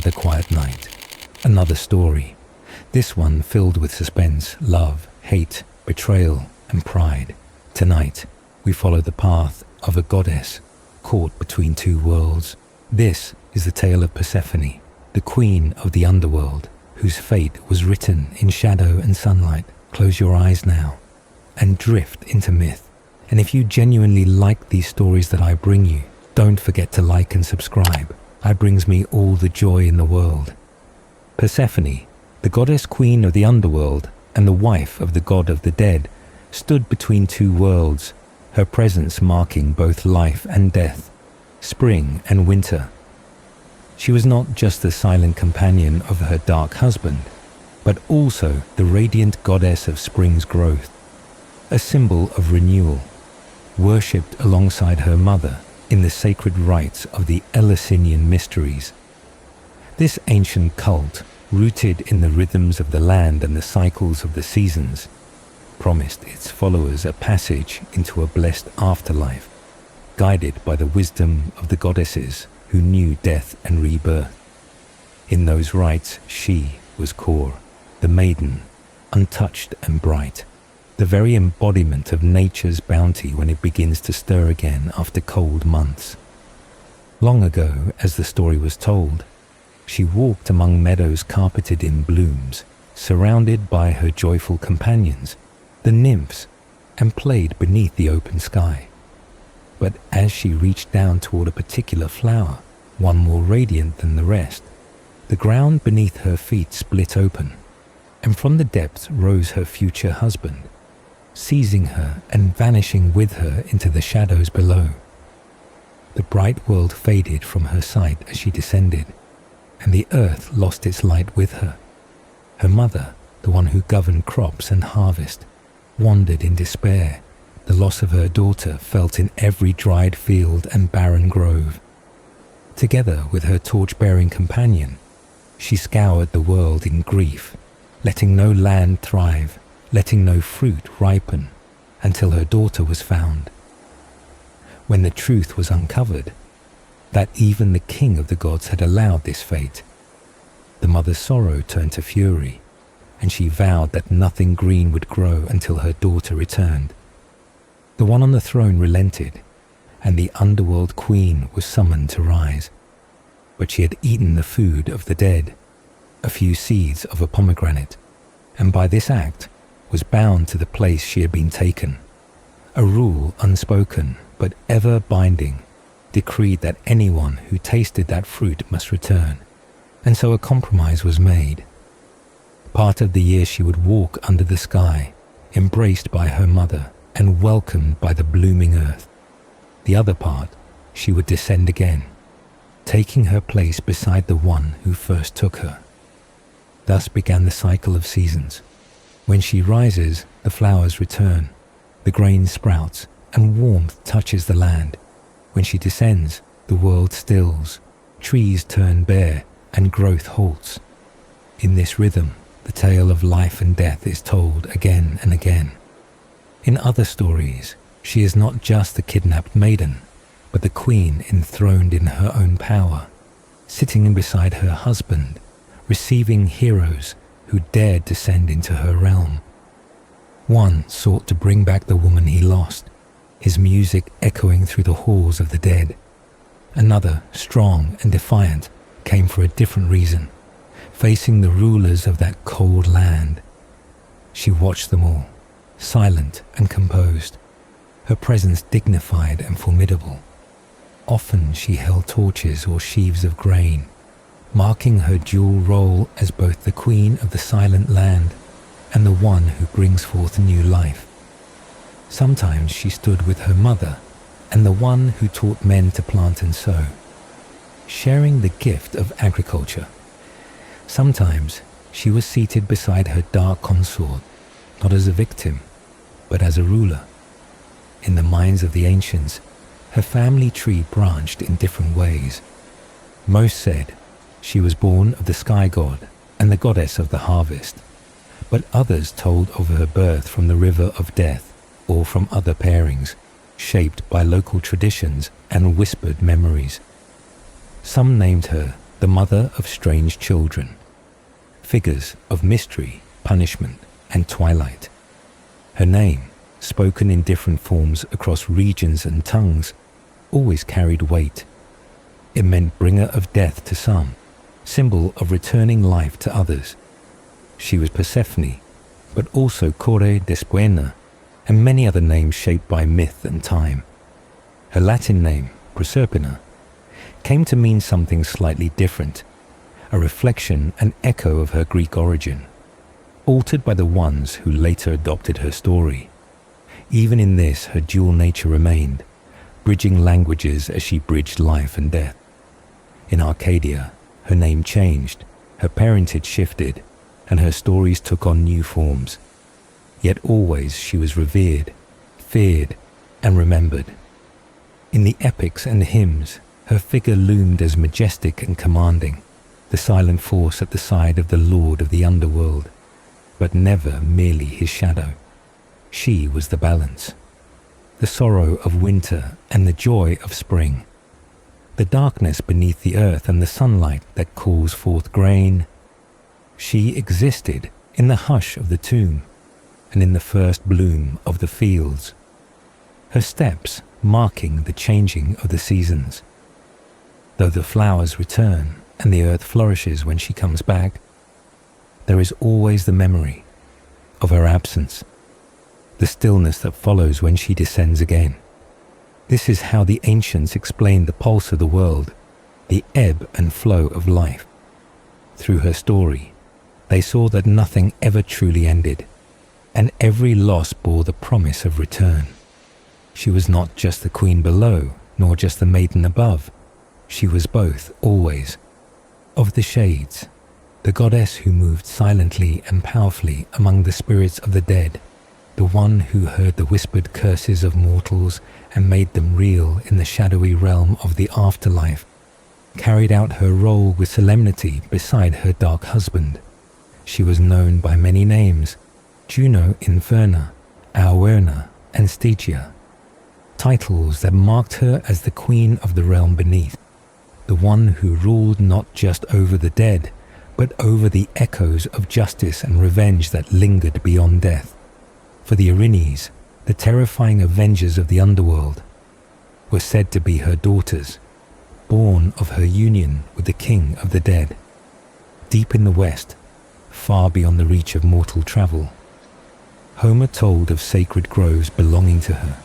Another quiet night, another story, this one filled with suspense, love, hate, betrayal, and pride. Tonight, we follow the path of a goddess caught between two worlds. This is the tale of Persephone, the queen of the underworld, whose fate was written in shadow and sunlight. Close your eyes now and drift into myth. And if you genuinely like these stories that I bring you, don't forget to like and subscribe. It brings me all the joy in the world. Persephone, the goddess queen of the underworld and the wife of the god of the dead, stood between two worlds, her presence marking both life and death, spring and winter. She was not just the silent companion of her dark husband, but also the radiant goddess of spring's growth, a symbol of renewal, worshipped alongside her mother in the sacred rites of the Eleusinian mysteries. This ancient cult, rooted in the rhythms of the land and the cycles of the seasons, promised its followers a passage into a blessed afterlife, guided by the wisdom of the goddesses who knew death and rebirth. In those rites, she was Kor, the maiden, untouched and bright, the very embodiment of nature's bounty when it begins to stir again after cold months. Long ago, as the story was told, she walked among meadows carpeted in blooms, surrounded by her joyful companions, the nymphs, and played beneath the open sky. But as she reached down toward a particular flower, one more radiant than the rest, the ground beneath her feet split open, and from the depths rose her future husband, seizing her and vanishing with her into the shadows below. The bright world faded from her sight as she descended, and the earth lost its light with her. Her mother, the one who governed crops and harvest, wandered in despair, the loss of her daughter felt in every dried field and barren grove. Together with her torch-bearing companion, she scoured the world in grief, letting no land thrive, letting no fruit ripen, until her daughter was found. When the truth was uncovered, that even the king of the gods had allowed this fate, the mother's sorrow turned to fury, and she vowed that nothing green would grow until her daughter returned. The one on the throne relented, and the underworld queen was summoned to rise. But she had eaten the food of the dead, a few seeds of a pomegranate, and by this act was bound to the place she had been taken. A rule unspoken, but ever binding, decreed that anyone who tasted that fruit must return, and so a compromise was made. Part of the year she would walk under the sky, embraced by her mother and welcomed by the blooming earth. The other part, she would descend again, taking her place beside the one who first took her. Thus began the cycle of seasons. When she rises, the flowers return, the grain sprouts, and warmth touches the land. When she descends, the world stills, trees turn bare, and growth halts. In this rhythm, the tale of life and death is told again and again. In other stories, she is not just the kidnapped maiden, but the queen enthroned in her own power, sitting beside her husband, receiving heroes who dared descend into her realm. One sought to bring back the woman he lost, his music echoing through the halls of the dead. Another, strong and defiant, came for a different reason, facing the rulers of that cold land. She watched them all, silent and composed, her presence dignified and formidable. Often she held torches or sheaves of grain, marking her dual role as both the queen of the silent land and the one who brings forth new life. Sometimes she stood with her mother and the one who taught men to plant and sow, sharing the gift of agriculture. Sometimes she was seated beside her dark consort, not as a victim, but as a ruler. In the minds of the ancients, her family tree branched in different ways. Most said she was born of the sky god and the goddess of the harvest, but others told of her birth from the river of death or from other pairings, shaped by local traditions and whispered memories. Some named her the mother of strange children, figures of mystery, punishment, and twilight. Her name, spoken in different forms across regions and tongues, always carried weight. It meant bringer of death to some, symbol of returning life to others. She was Persephone, but also Core Despuena, and many other names shaped by myth and time. Her Latin name, Proserpina, came to mean something slightly different, a reflection and echo of her Greek origin, altered by the ones who later adopted her story. Even in this, her dual nature remained, bridging languages as she bridged life and death. In Arcadia, her name changed, her parentage shifted, and her stories took on new forms. Yet always she was revered, feared, and remembered. In the epics and hymns, her figure loomed as majestic and commanding, the silent force at the side of the Lord of the Underworld, but never merely his shadow. She was the balance, the sorrow of winter and the joy of spring, the darkness beneath the earth and the sunlight that calls forth grain. She existed in the hush of the tomb and in the first bloom of the fields, her steps marking the changing of the seasons. Though the flowers return and the earth flourishes when she comes back, there is always the memory of her absence, the stillness that follows when she descends again. This is how the ancients explained the pulse of the world, the ebb and flow of life. Through her story, they saw that nothing ever truly ended, and every loss bore the promise of return. She was not just the queen below, nor just the maiden above. She was both, always. Of the shades, the goddess who moved silently and powerfully among the spirits of the dead, the one who heard the whispered curses of mortals and made them real in the shadowy realm of the afterlife, carried out her role with solemnity beside her dark husband. She was known by many names: Juno Inferna, Aoerna, and Stygia, titles that marked her as the queen of the realm beneath, the one who ruled not just over the dead, but over the echoes of justice and revenge that lingered beyond death. For the Erinyes, the terrifying avengers of the underworld, were said to be her daughters, born of her union with the king of the dead. Deep in the west, far beyond the reach of mortal travel, Homer told of sacred groves belonging to her,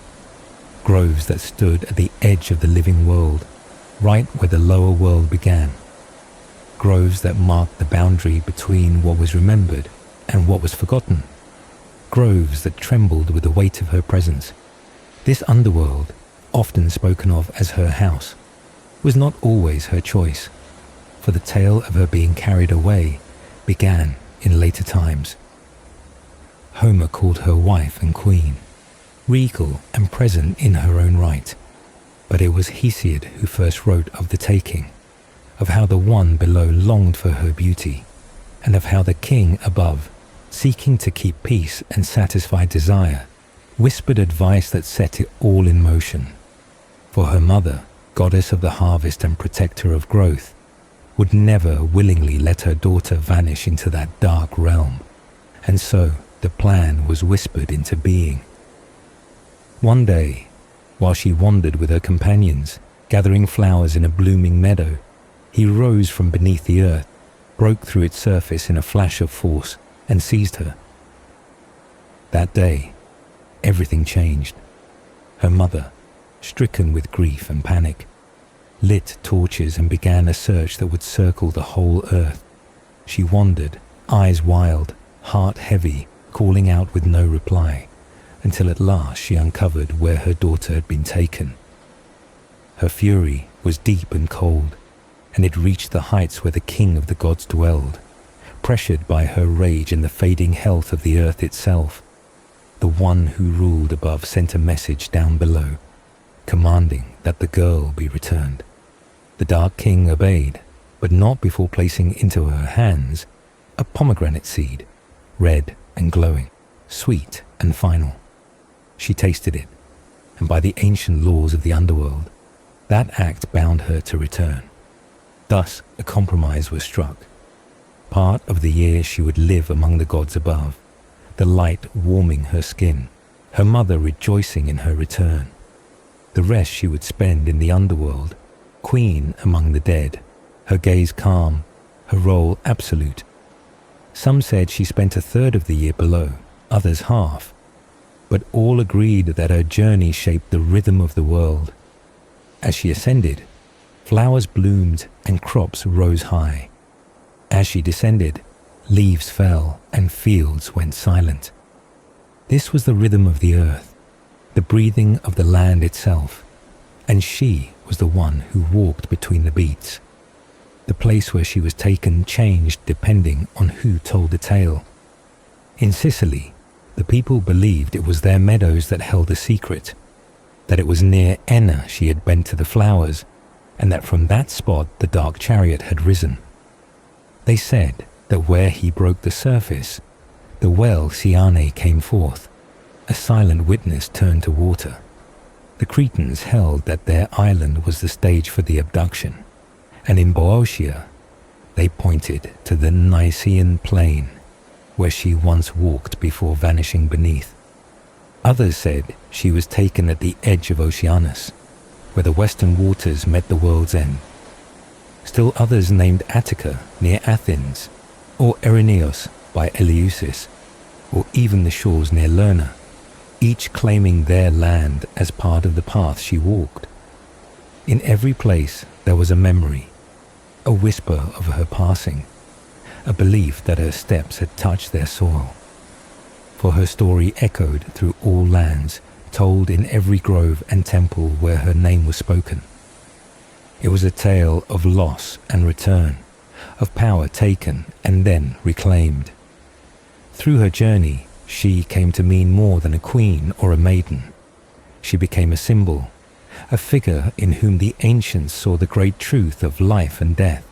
groves that stood at the edge of the living world, right where the lower world began, groves that marked the boundary between what was remembered and what was forgotten, groves that trembled with the weight of her presence. This underworld, often spoken of as her house, was not always her choice, for the tale of her being carried away began in later times. Homer called her wife and queen, regal and present in her own right, but it was Hesiod who first wrote of the taking, of how the one below longed for her beauty, and of how the king above, seeking to keep peace and satisfy desire, whispered advice that set it all in motion. For her mother, goddess of the harvest and protector of growth, would never willingly let her daughter vanish into that dark realm, and so the plan was whispered into being. One day, while she wandered with her companions, gathering flowers in a blooming meadow, he rose from beneath the earth, broke through its surface in a flash of force, and seized her. That day, everything changed. Her mother, stricken with grief and panic, lit torches and began a search that would circle the whole earth. She wandered, eyes wild, heart heavy, calling out with no reply, until at last she uncovered where her daughter had been taken. Her fury was deep and cold, and it reached the heights where the king of the gods dwelled. Pressured by her rage and the fading health of the earth itself, the one who ruled above sent a message down below, commanding that the girl be returned. The Dark King obeyed, but not before placing into her hands a pomegranate seed, red and glowing, sweet and final. She tasted it, and by the ancient laws of the underworld, that act bound her to return. Thus, a compromise was struck. Part of the year she would live among the gods above, the light warming her skin, her mother rejoicing in her return. The rest she would spend in the underworld, queen among the dead, her gaze calm, her role absolute. Some said she spent a third of the year below, others half, but all agreed that her journey shaped the rhythm of the world. As she ascended, flowers bloomed and crops rose high. As she descended, leaves fell and fields went silent. This was the rhythm of the earth, the breathing of the land itself, and she was the one who walked between the beats. The place where she was taken changed depending on who told the tale. In Sicily, the people believed it was their meadows that held the secret, that it was near Enna she had bent to the flowers, and that from that spot the dark chariot had risen. They said that where he broke the surface, the well Cyane came forth, a silent witness turned to water. The Cretans held that their island was the stage for the abduction, and in Boeotia, they pointed to the Nicaean plain, where she once walked before vanishing beneath. Others said she was taken at the edge of Oceanus, where the western waters met the world's end. Still others named Attica near Athens, or Erineos by Eleusis, or even the shores near Lerna, each claiming their land as part of the path she walked. In every place there was a memory, a whisper of her passing, a belief that her steps had touched their soil. For her story echoed through all lands, told in every grove and temple where her name was spoken. It was a tale of loss and return, of power taken and then reclaimed. Through her journey, she came to mean more than a queen or a maiden. She became a symbol, a figure in whom the ancients saw the great truth of life and death.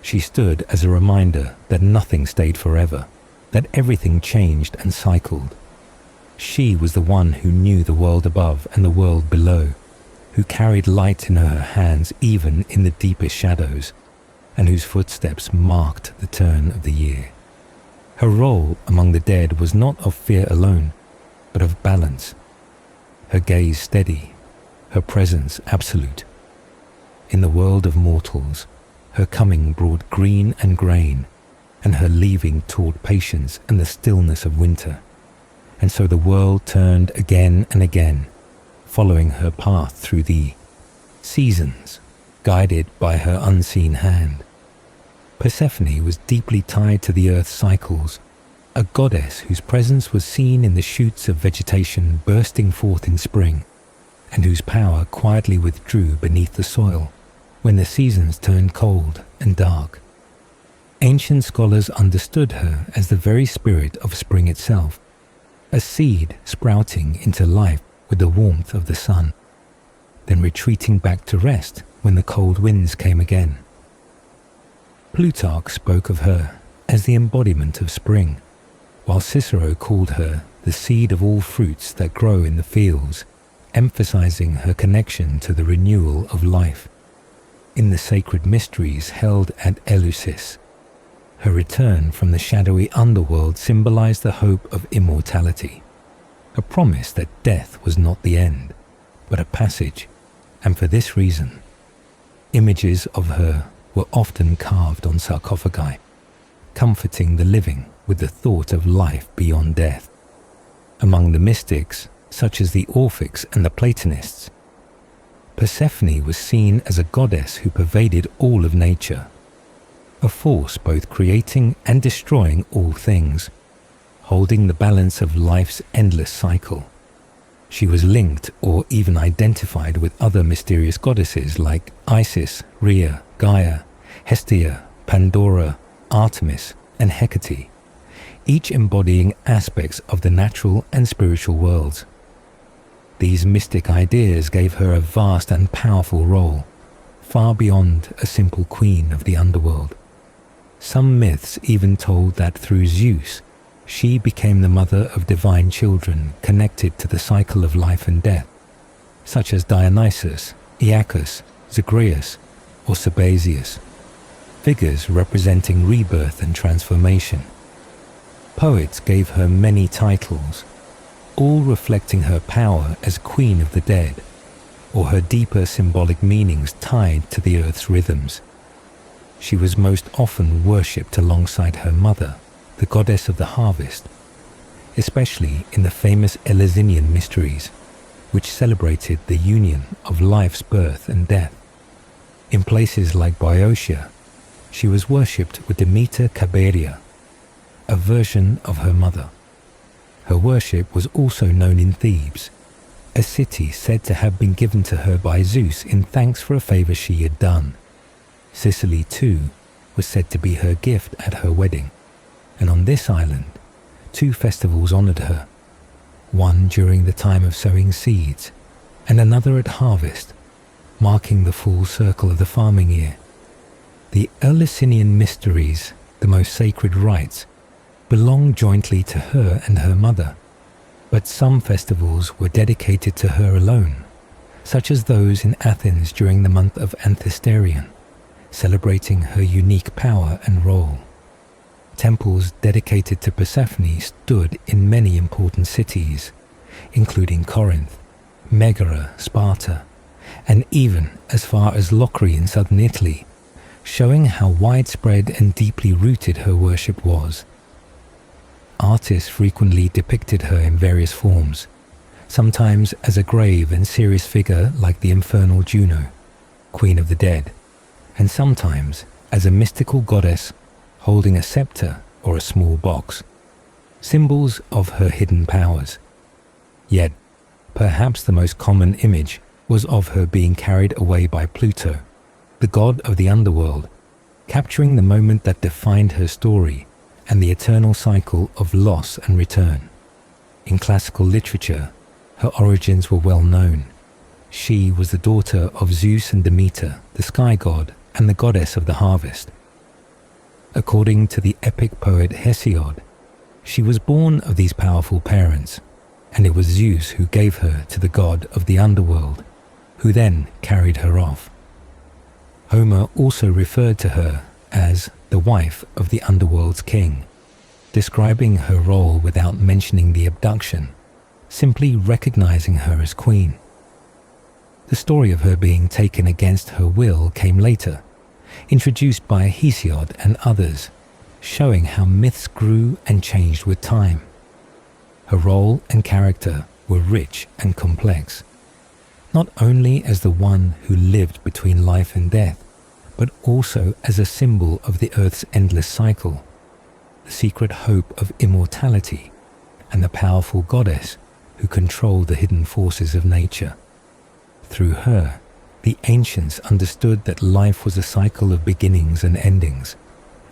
She stood as a reminder that nothing stayed forever, that everything changed and cycled. She was the one who knew the world above and the world below, who carried light in her hands even in the deepest shadows, and whose footsteps marked the turn of the year. Her role among the dead was not of fear alone, but of balance. Her gaze steady, her presence absolute. In the world of mortals, her coming brought green and grain, and her leaving taught patience and the stillness of winter. And so the world turned again and again, following her path through the seasons, guided by her unseen hand. Persephone was deeply tied to the earth's cycles, a goddess whose presence was seen in the shoots of vegetation bursting forth in spring, and whose power quietly withdrew beneath the soil when the seasons turned cold and dark. Ancient scholars understood her as the very spirit of spring itself, a seed sprouting into life with the warmth of the sun, then retreating back to rest when the cold winds came again. Plutarch spoke of her as the embodiment of spring, while Cicero called her the seed of all fruits that grow in the fields, emphasizing her connection to the renewal of life. In the sacred mysteries held at Eleusis, her return from the shadowy underworld symbolized the hope of immortality, a promise that death was not the end, but a passage, and for this reason, images of her were often carved on sarcophagi, comforting the living with the thought of life beyond death. Among the mystics, such as the Orphics and the Platonists, Persephone was seen as a goddess who pervaded all of nature, a force both creating and destroying all things, holding the balance of life's endless cycle. She was linked or even identified with other mysterious goddesses like Isis, Rhea, Gaia, Hestia, Pandora, Artemis, and Hecate, each embodying aspects of the natural and spiritual worlds. These mystic ideas gave her a vast and powerful role, far beyond a simple queen of the underworld. Some myths even told that through Zeus, she became the mother of divine children connected to the cycle of life and death, such as Dionysus, Iacchus, Zagreus, or Sabazius, figures representing rebirth and transformation. Poets gave her many titles, all reflecting her power as Queen of the Dead, or her deeper symbolic meanings tied to the earth's rhythms. She was most often worshipped alongside her mother, the goddess of the harvest, especially in the famous Eleusinian mysteries, which celebrated the union of life's birth and death. In places like Boeotia, she was worshipped with Demeter Caberia, a version of her mother. Her worship was also known in Thebes, a city said to have been given to her by Zeus in thanks for a favor she had done. Sicily, too, was said to be her gift at her wedding, and on this island, 2 festivals honored her, one during the time of sowing seeds, and another at harvest, marking the full circle of the farming year. The Eleusinian mysteries, the most sacred rites, belonged jointly to her and her mother, but some festivals were dedicated to her alone, such as those in Athens during the month of Anthesterion, celebrating her unique power and role. Temples dedicated to Persephone stood in many important cities, including Corinth, Megara, Sparta, and even as far as Locri in southern Italy, showing how widespread and deeply rooted her worship was. Artists frequently depicted her in various forms, sometimes as a grave and serious figure like the infernal Juno, Queen of the Dead, and sometimes as a mystical goddess holding a scepter or a small box, symbols of her hidden powers. Yet, perhaps the most common image was of her being carried away by Pluto, the god of the underworld, capturing the moment that defined her story and the eternal cycle of loss and return. In classical literature, her origins were well known. She was the daughter of Zeus and Demeter, the sky god and the goddess of the harvest. According to the epic poet Hesiod, she was born of these powerful parents, and it was Zeus who gave her to the god of the underworld, who then carried her off. Homer also referred to her as the wife of the underworld's king, describing her role without mentioning the abduction, simply recognizing her as queen. The story of her being taken against her will came later, introduced by Hesiod and others, showing how myths grew and changed with time. Her role and character were rich and complex, not only as the one who lived between life and death, but also as a symbol of the earth's endless cycle, the secret hope of immortality, and the powerful goddess who controlled the hidden forces of nature. Through her, the ancients understood that life was a cycle of beginnings and endings,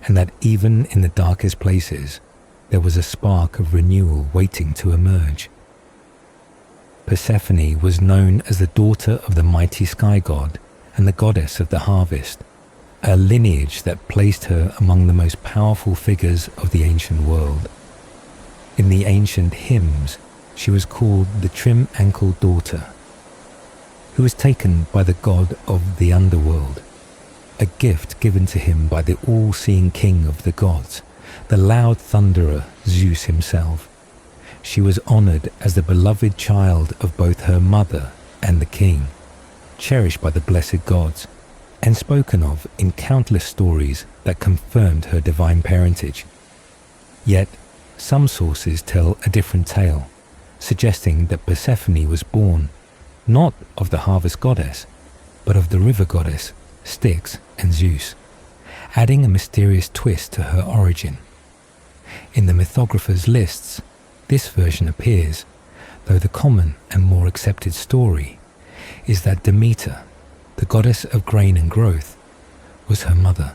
and that even in the darkest places, there was a spark of renewal waiting to emerge. Persephone was known as the daughter of the mighty sky god and the goddess of the harvest, a lineage that placed her among the most powerful figures of the ancient world. In the ancient hymns, she was called the trim-ankled daughter, who was taken by the god of the underworld, a gift given to him by the all-seeing king of the gods, the loud thunderer Zeus himself. She was honored as the beloved child of both her mother and the king, cherished by the blessed gods, and spoken of in countless stories that confirmed her divine parentage. Yet, some sources tell a different tale, suggesting that Persephone was born not of the harvest goddess, but of the river goddess, Styx and Zeus, adding a mysterious twist to her origin. In the mythographers' lists, this version appears, though the common and more accepted story is that Demeter, the goddess of grain and growth, was her mother.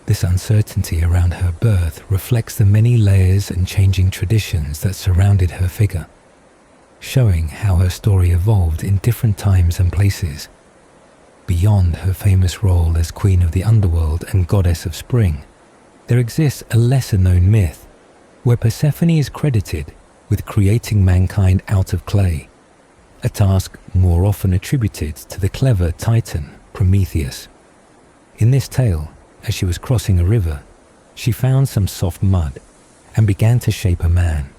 This uncertainty around her birth reflects the many layers and changing traditions that surrounded her figure, showing how her story evolved in different times and places. Beyond her famous role as queen of the underworld and goddess of spring, there exists a lesser-known myth where Persephone is credited with creating mankind out of clay, a task more often attributed to the clever Titan Prometheus. In this tale, as she was crossing a river, she found some soft mud and began to shape a man,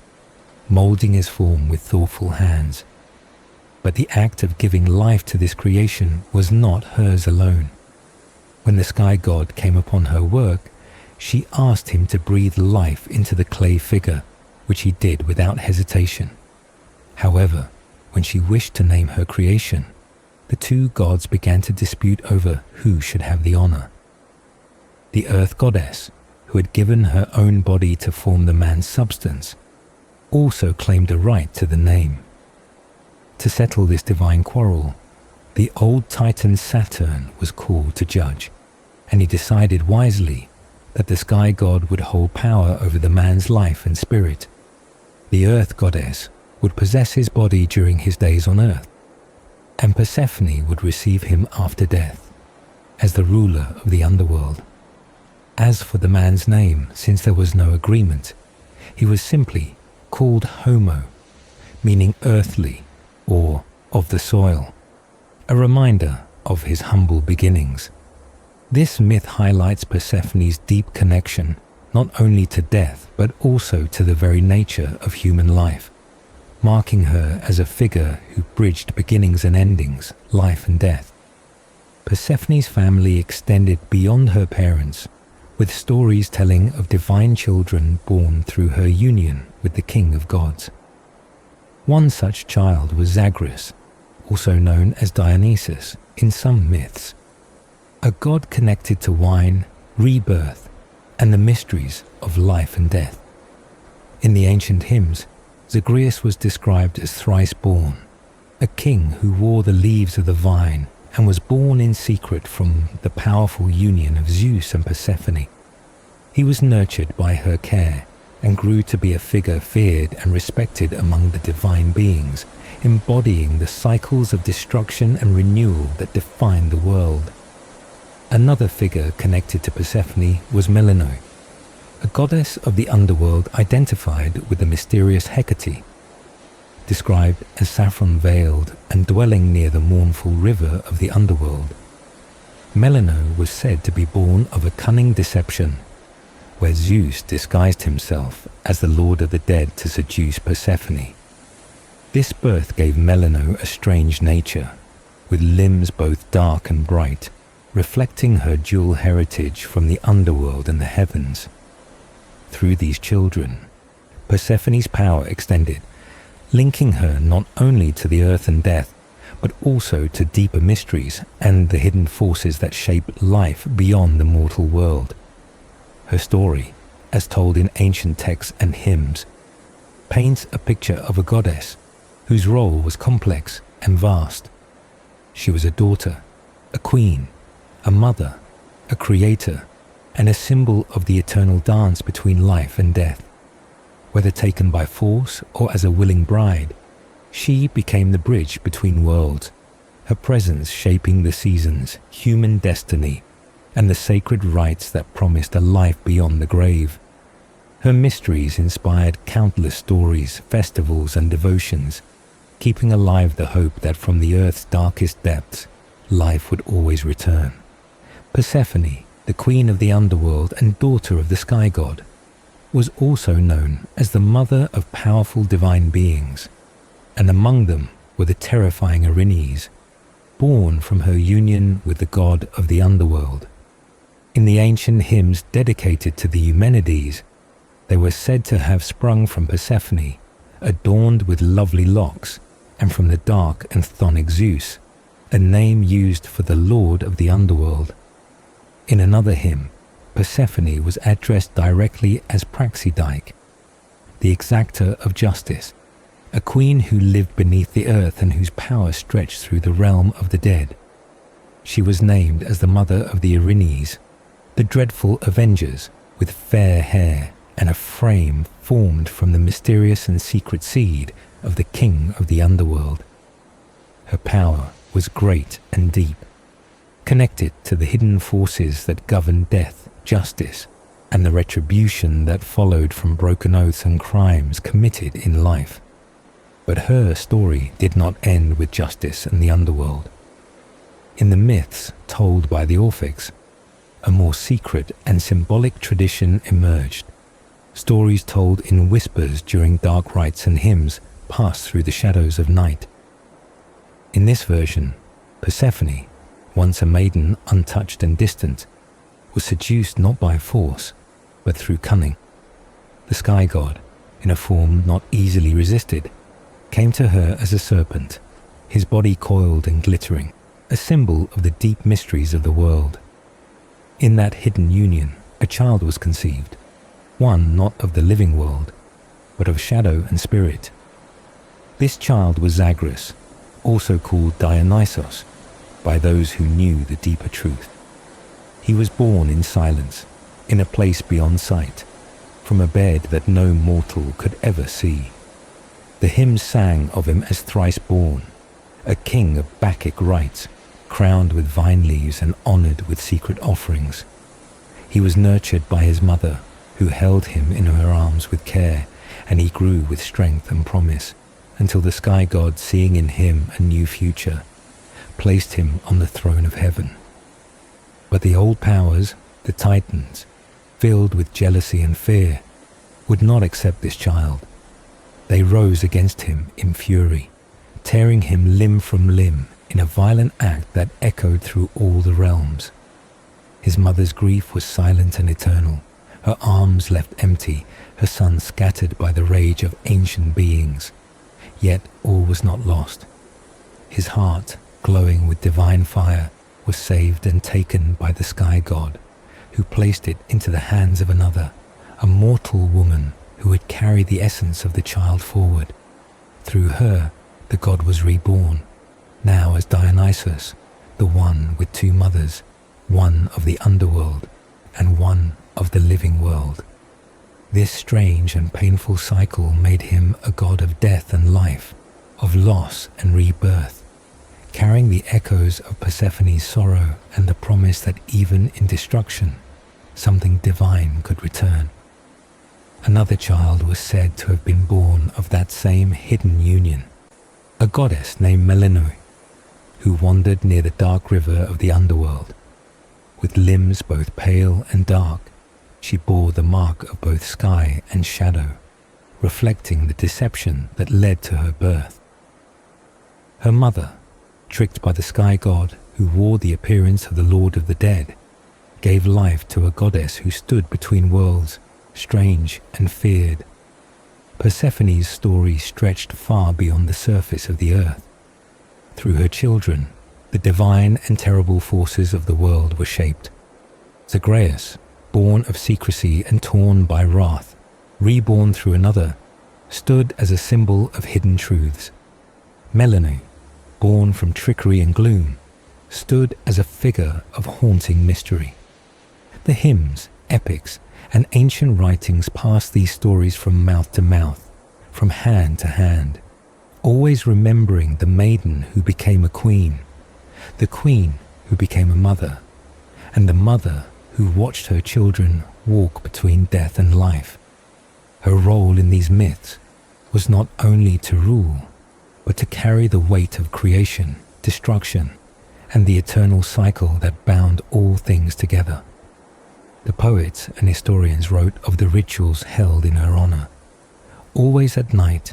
moulding his form with thoughtful hands. But the act of giving life to this creation was not hers alone. When the sky god came upon her work, she asked him to breathe life into the clay figure, which he did without hesitation. However, when she wished to name her creation, the two gods began to dispute over who should have the honor. The earth goddess, who had given her own body to form the man's substance, also claimed a right to the name. To settle this divine quarrel, the old titan Saturn was called to judge, and he decided wisely that the sky god would hold power over the man's life and spirit. The earth goddess would possess his body during his days on earth, and Persephone would receive him after death, as the ruler of the underworld. As for the man's name, since there was no agreement, he was simply called Homo, meaning earthly or of the soil, a reminder of his humble beginnings. This myth highlights Persephone's deep connection not only to death but also to the very nature of human life, marking her as a figure who bridged beginnings and endings, life and death. Persephone's family extended beyond her parents, with stories telling of divine children born through her union with the king of gods. One such child was Zagreus, also known as Dionysus in some myths, a god connected to wine, rebirth, and the mysteries of life and death. In the ancient hymns, Zagreus was described as thrice born, a king who wore the leaves of the vine and was born in secret from the powerful union of Zeus and Persephone. He was nurtured by her care and grew to be a figure feared and respected among the divine beings, embodying the cycles of destruction and renewal that define the world. Another figure connected to Persephone was Melinoe, a goddess of the underworld identified with the mysterious Hecate, described as saffron-veiled and dwelling near the mournful river of the underworld. Melinoe was said to be born of a cunning deception, where Zeus disguised himself as the lord of the dead to seduce Persephone. This birth gave Melinoe a strange nature, with limbs both dark and bright, reflecting her dual heritage from the underworld and the heavens. Through these children, Persephone's power extended, linking her not only to the earth and death, but also to deeper mysteries and the hidden forces that shape life beyond the mortal world. Her story, as told in ancient texts and hymns, paints a picture of a goddess whose role was complex and vast. She was a daughter, a queen, a mother, a creator, and a symbol of the eternal dance between life and death. Whether taken by force or as a willing bride, she became the bridge between worlds, her presence shaping the seasons, human destiny, and the sacred rites that promised a life beyond the grave. Her mysteries inspired countless stories, festivals, and devotions, keeping alive the hope that from the earth's darkest depths, life would always return. Persephone, the queen of the underworld and daughter of the sky god, was also known as the mother of powerful divine beings, and among them were the terrifying Erinyes, born from her union with the god of the underworld. In the ancient hymns dedicated to the Eumenides, they were said to have sprung from Persephone, adorned with lovely locks, and from the dark and chthonic Zeus, a name used for the lord of the underworld. In another hymn, Persephone was addressed directly as Praxidike, the exactor of justice, a queen who lived beneath the earth and whose power stretched through the realm of the dead. She was named as the mother of the Erinyes, the dreadful avengers with fair hair and a frame formed from the mysterious and secret seed of the king of the underworld. Her power was great and deep, connected to the hidden forces that govern death, justice, and the retribution that followed from broken oaths and crimes committed in life. But her story did not end with justice and the underworld. In the myths told by the Orphics, a more secret and symbolic tradition emerged. Stories told in whispers during dark rites and hymns passed through the shadows of night. In this version, Persephone, once a maiden untouched and distant, was seduced not by force, but through cunning. The sky god, in a form not easily resisted, came to her as a serpent, his body coiled and glittering, a symbol of the deep mysteries of the world. In that hidden union, a child was conceived, one not of the living world, but of shadow and spirit. This child was Zagreus, also called Dionysos, by those who knew the deeper truth. He was born in silence, in a place beyond sight, from a bed that no mortal could ever see. The hymns sang of him as thrice born, a king of Bacchic rites, crowned with vine leaves and honoured with secret offerings. He was nurtured by his mother, who held him in her arms with care, and he grew with strength and promise, until the sky god, seeing in him a new future, placed him on the throne of heaven. But the old powers, the Titans, filled with jealousy and fear, would not accept this child. They rose against him in fury, tearing him limb from limb in a violent act that echoed through all the realms. His mother's grief was silent and eternal, her arms left empty, her son scattered by the rage of ancient beings. Yet all was not lost. His heart, glowing with divine fire, was saved and taken by the sky god, who placed it into the hands of another, a mortal woman who would carry the essence of the child forward. Through her, the god was reborn, now as Dionysus, the one with two mothers, one of the underworld and one of the living world. This strange and painful cycle made him a god of death and life, of loss and rebirth, carrying the echoes of Persephone's sorrow and the promise that even in destruction, something divine could return. Another child was said to have been born of that same hidden union, a goddess named Melinoe, who wandered near the dark river of the underworld. With limbs both pale and dark, she bore the mark of both sky and shadow, reflecting the deception that led to her birth. Her mother, tricked by the sky god who wore the appearance of the Lord of the Dead, gave life to a goddess who stood between worlds, strange and feared. Persephone's story stretched far beyond the surface of the earth. Through her children, the divine and terrible forces of the world were shaped. Zagreus, born of secrecy and torn by wrath, reborn through another, stood as a symbol of hidden truths. Melinoe, born from trickery and gloom, stood as a figure of haunting mystery. The hymns, epics, and ancient writings passed these stories from mouth to mouth, from hand to hand, always remembering the maiden who became a queen, the queen who became a mother, and the mother who watched her children walk between death and life. Her role in these myths was not only to rule, but to carry the weight of creation, destruction, and the eternal cycle that bound all things together. The poets and historians wrote of the rituals held in her honor, always at night,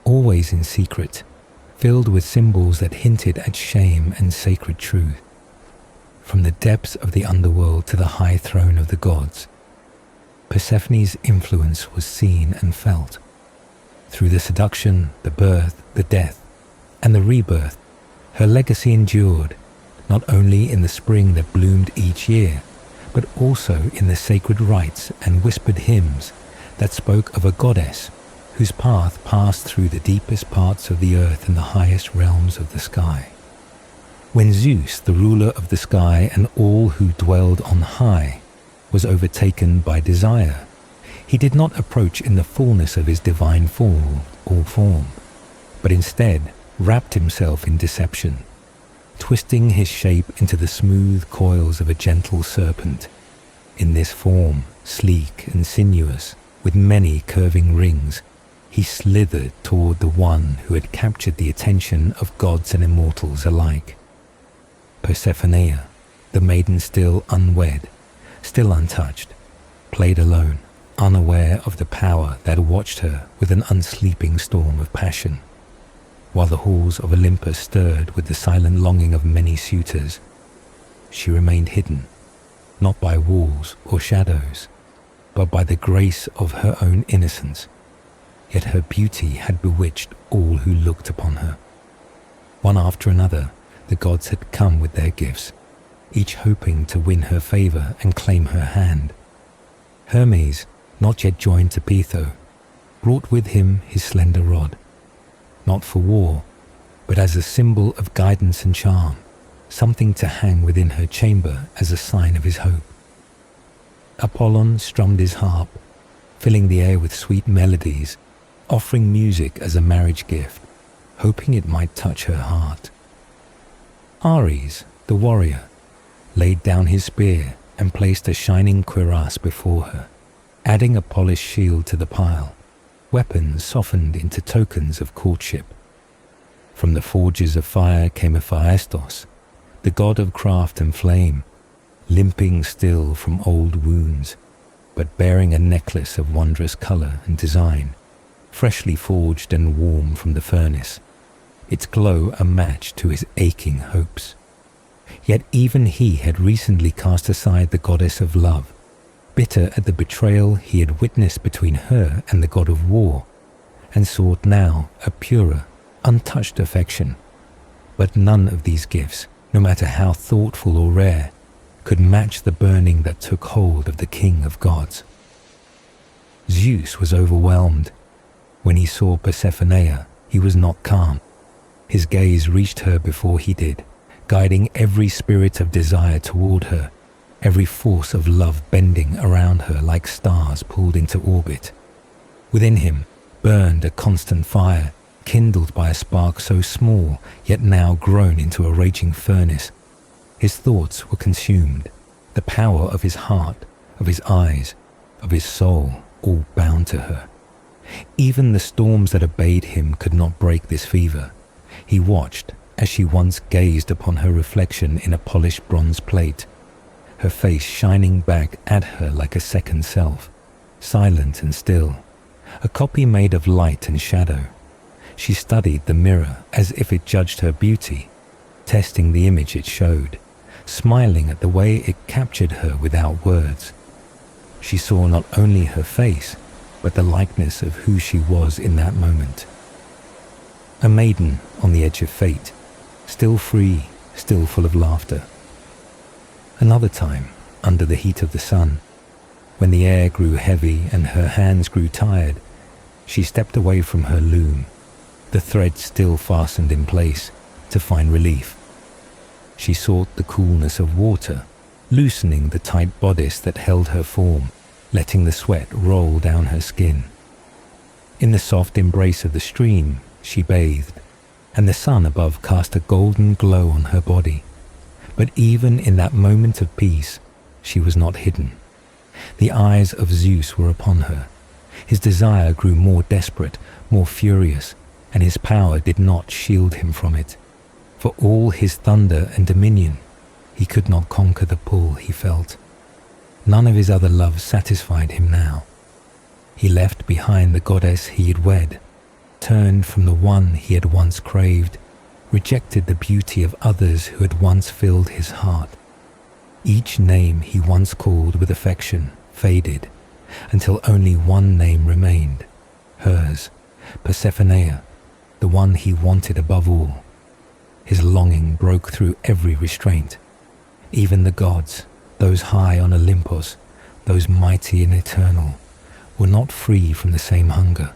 always in secret, filled with symbols that hinted at shame and sacred truth. From the depths of the underworld to the high throne of the gods, Persephone's influence was seen and felt. Through the seduction, the birth, the death, and the rebirth, her legacy endured, not only in the spring that bloomed each year, but also in the sacred rites and whispered hymns that spoke of a goddess whose path passed through the deepest parts of the earth and the highest realms of the sky. When Zeus, the ruler of the sky and all who dwelled on high, was overtaken by desire, he did not approach in the fullness of his divine form, but instead wrapped himself in deception, twisting his shape into the smooth coils of a gentle serpent. In this form, sleek and sinuous, with many curving rings, he slithered toward the one who had captured the attention of gods and immortals alike. Persephone, the maiden still unwed, still untouched, played alone, unaware of the power that watched her with an unsleeping storm of passion. While the halls of Olympus stirred with the silent longing of many suitors, she remained hidden, not by walls or shadows, but by the grace of her own innocence. Yet her beauty had bewitched all who looked upon her. One after another, the gods had come with their gifts, each hoping to win her favor and claim her hand. Hermes, not yet joined to Pytho, brought with him his slender rod, not for war, but as a symbol of guidance and charm, something to hang within her chamber as a sign of his hope. Apollon strummed his harp, filling the air with sweet melodies, offering music as a marriage gift, hoping it might touch her heart. Ares, the warrior, laid down his spear and placed a shining cuirass before her, adding a polished shield to the pile, weapons softened into tokens of courtship. From the forges of fire came Hephaestus, the god of craft and flame, limping still from old wounds, but bearing a necklace of wondrous color and design, freshly forged and warm from the furnace, its glow a match to his aching hopes. Yet even he had recently cast aside the goddess of love, bitter at the betrayal he had witnessed between her and the god of war, and sought now a purer, untouched affection. But none of these gifts, no matter how thoughtful or rare, could match the burning that took hold of the king of gods. Zeus was overwhelmed. When he saw Persephone, he was not calm. His gaze reached her before he did, guiding every spirit of desire toward her, every force of love bending around her like stars pulled into orbit. Within him burned a constant fire, kindled by a spark so small, yet now grown into a raging furnace. His thoughts were consumed, the power of his heart, of his eyes, of his soul, all bound to her. Even the storms that obeyed him could not break this fever. He watched as she once gazed upon her reflection in a polished bronze plate, her face shining back at her like a second self, silent and still, a copy made of light and shadow. She studied the mirror as if it judged her beauty, testing the image it showed, smiling at the way it captured her without words. She saw not only her face, but the likeness of who she was in that moment. A maiden on the edge of fate, still free, still full of laughter. Another time, under the heat of the sun, when the air grew heavy and her hands grew tired, she stepped away from her loom, the thread still fastened in place, to find relief. She sought the coolness of water, loosening the tight bodice that held her form, letting the sweat roll down her skin. In the soft embrace of the stream, she bathed, and the sun above cast a golden glow on her body. But even in that moment of peace, she was not hidden. The eyes of Zeus were upon her. His desire grew more desperate, more furious, and his power did not shield him from it. For all his thunder and dominion, he could not conquer the pull he felt. None of his other loves satisfied him now. He left behind the goddess he had wed, turned from the one he had once craved, rejected the beauty of others who had once filled his heart. Each name he once called with affection faded, until only one name remained, hers, Persephone, the one he wanted above all. His longing broke through every restraint. Even the gods, those high on Olympus, those mighty and eternal, were not free from the same hunger.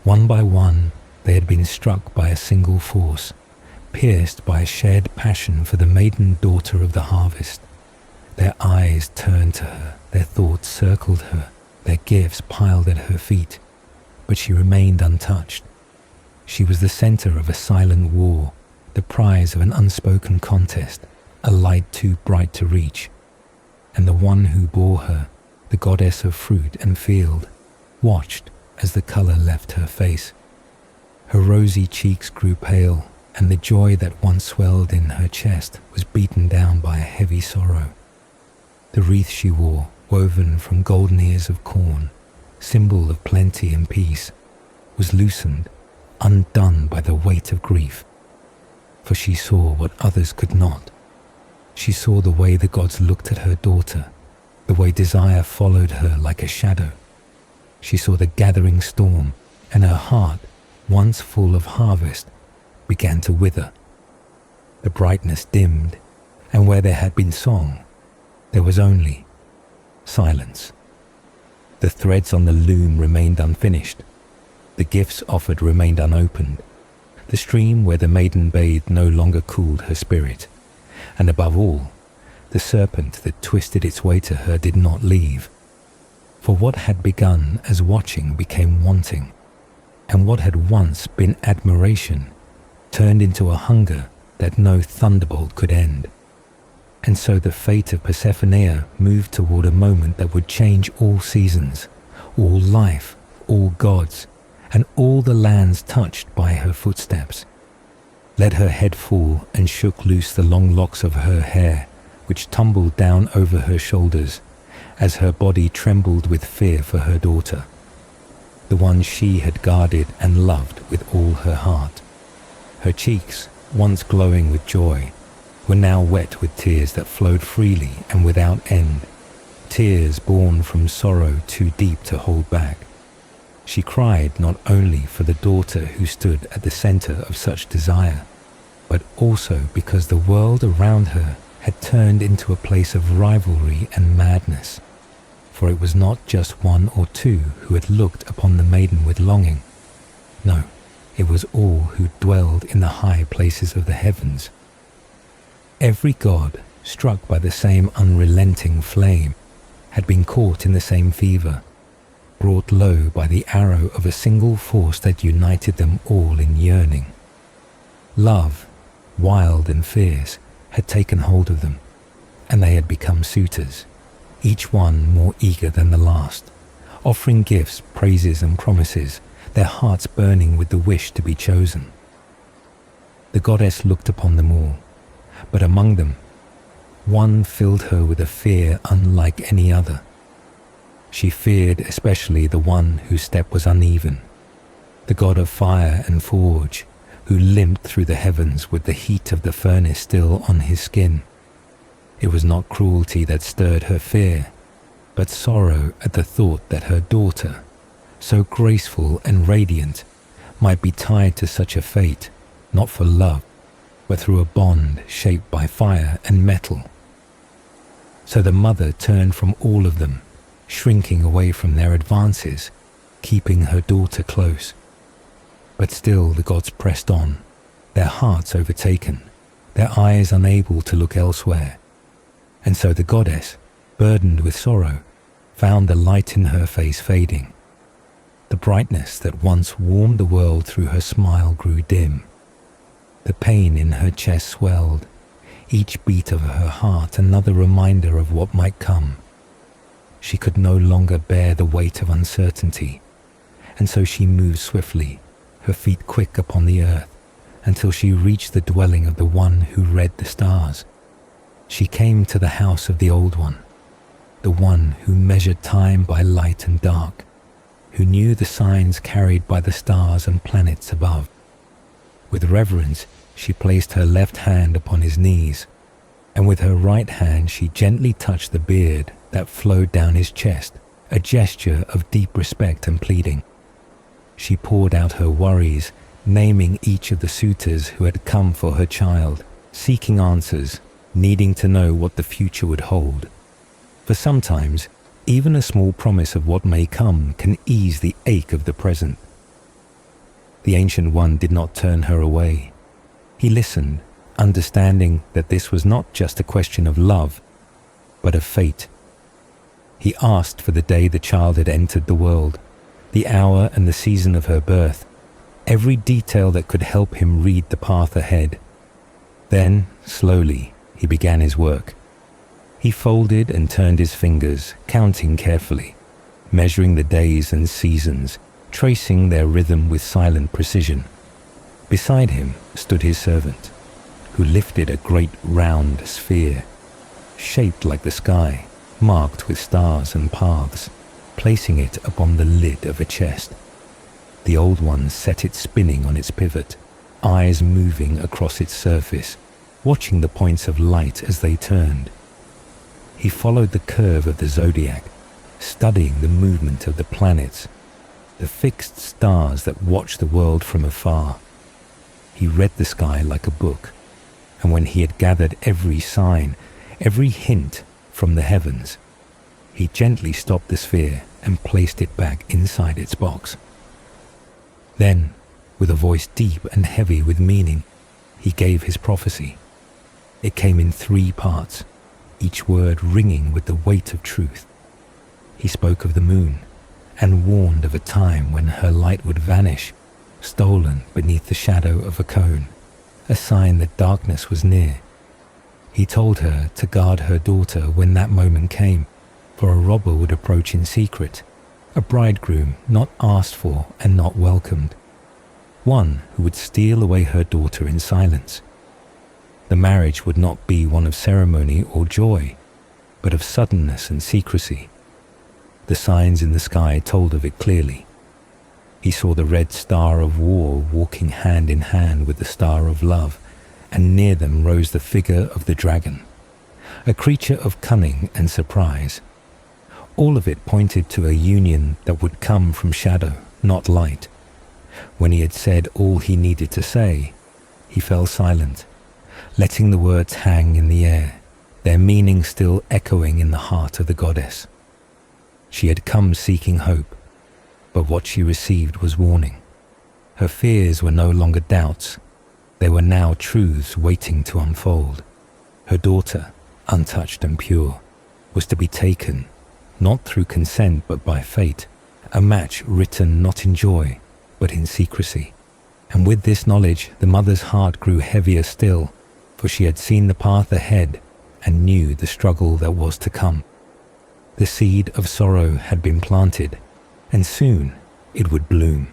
One by one, they had been struck by a single force, pierced by a shared passion for the maiden daughter of the harvest. Their eyes turned to her, their thoughts circled her, their gifts piled at her feet, but she remained untouched. She was the center of a silent war, the prize of an unspoken contest, a light too bright to reach. And the one who bore her, the goddess of fruit and field, watched as the color left her face. Her rosy cheeks grew pale, and the joy that once swelled in her chest was beaten down by a heavy sorrow. The wreath she wore, woven from golden ears of corn, symbol of plenty and peace, was loosened, undone by the weight of grief. For she saw what others could not. She saw the way the gods looked at her daughter, the way desire followed her like a shadow. She saw the gathering storm, and her heart, once full of harvest, began to wither. The brightness dimmed, and where there had been song, there was only silence. The threads on the loom remained unfinished. The gifts offered remained unopened. The stream where the maiden bathed no longer cooled her spirit. And above all, the serpent that twisted its way to her did not leave. For what had begun as watching became wanting, and what had once been admiration turned into a hunger that no thunderbolt could end. And so the fate of Persephone moved toward a moment that would change all seasons, all life, all gods, and all the lands touched by her footsteps. Let her head fall and shook loose the long locks of her hair, which tumbled down over her shoulders, as her body trembled with fear for her daughter, the one she had guarded and loved with all her heart. Her cheeks, once glowing with joy, were now wet with tears that flowed freely and without end, tears born from sorrow too deep to hold back. She cried not only for the daughter who stood at the center of such desire, but also because the world around her had turned into a place of rivalry and madness. For it was not just one or two who had looked upon the maiden with longing. No, it was all who dwelled in the high places of the heavens. Every god, struck by the same unrelenting flame, had been caught in the same fever, brought low by the arrow of a single force that united them all in yearning. Love, wild and fierce, had taken hold of them, and they had become suitors, each one more eager than the last, offering gifts, praises and promises, their hearts burning with the wish to be chosen. The goddess looked upon them all, but among them, one filled her with a fear unlike any other. She feared especially the one whose step was uneven, the god of fire and forge, who limped through the heavens with the heat of the furnace still on his skin. It was not cruelty that stirred her fear, but sorrow at the thought that her daughter, so graceful and radiant, might be tied to such a fate, not for love, but through a bond shaped by fire and metal. So the mother turned from all of them, shrinking away from their advances, keeping her daughter close. But still the gods pressed on, their hearts overtaken, their eyes unable to look elsewhere. And so the goddess, burdened with sorrow, found the light in her face fading. The brightness that once warmed the world through her smile grew dim. The pain in her chest swelled, each beat of her heart another reminder of what might come. She could no longer bear the weight of uncertainty, and so she moved swiftly, her feet quick upon the earth, until she reached the dwelling of the one who read the stars. She came to the house of the Old One, the one who measured time by light and dark, who knew the signs carried by the stars and planets above. With reverence, she placed her left hand upon his knees, and with her right hand she gently touched the beard that flowed down his chest, a gesture of deep respect and pleading. She poured out her worries, naming each of the suitors who had come for her child, seeking answers, needing to know what the future would hold. For sometimes, even a small promise of what may come can ease the ache of the present. The Ancient One did not turn her away. He listened, understanding that this was not just a question of love, but of fate. He asked for the day the child had entered the world, the hour and the season of her birth, every detail that could help him read the path ahead. Then, slowly, he began his work. He folded and turned his fingers, counting carefully, measuring the days and seasons, tracing their rhythm with silent precision. Beside him stood his servant, who lifted a great round sphere, shaped like the sky, marked with stars and paths, placing it upon the lid of a chest. The Old One set it spinning on its pivot, eyes moving across its surface, watching the points of light as they turned. He followed the curve of the zodiac, studying the movement of the planets, the fixed stars that watch the world from afar. He read the sky like a book, and when he had gathered every sign, every hint from the heavens, he gently stopped the sphere and placed it back inside its box. Then, with a voice deep and heavy with meaning, he gave his prophecy. It came in 3 parts, each word ringing with the weight of truth. He spoke of the moon, and warned of a time when her light would vanish, stolen beneath the shadow of a cone, a sign that darkness was near. He told her to guard her daughter when that moment came, for a robber would approach in secret, a bridegroom not asked for and not welcomed, one who would steal away her daughter in silence. The marriage would not be one of ceremony or joy, but of suddenness and secrecy. The signs in the sky told of it clearly. He saw the red star of war walking hand in hand with the star of love, and near them rose the figure of the dragon, a creature of cunning and surprise. All of it pointed to a union that would come from shadow, not light. When he had said all he needed to say, he fell silent, letting the words hang in the air, their meaning still echoing in the heart of the goddess. She had come seeking hope, but what she received was warning. Her fears were no longer doubts. They were now truths waiting to unfold. Her daughter, untouched and pure, was to be taken, not through consent but by fate, a match written not in joy, but in secrecy. And with this knowledge, the mother's heart grew heavier still, for she had seen the path ahead and knew the struggle that was to come. The seed of sorrow had been planted, and soon it would bloom.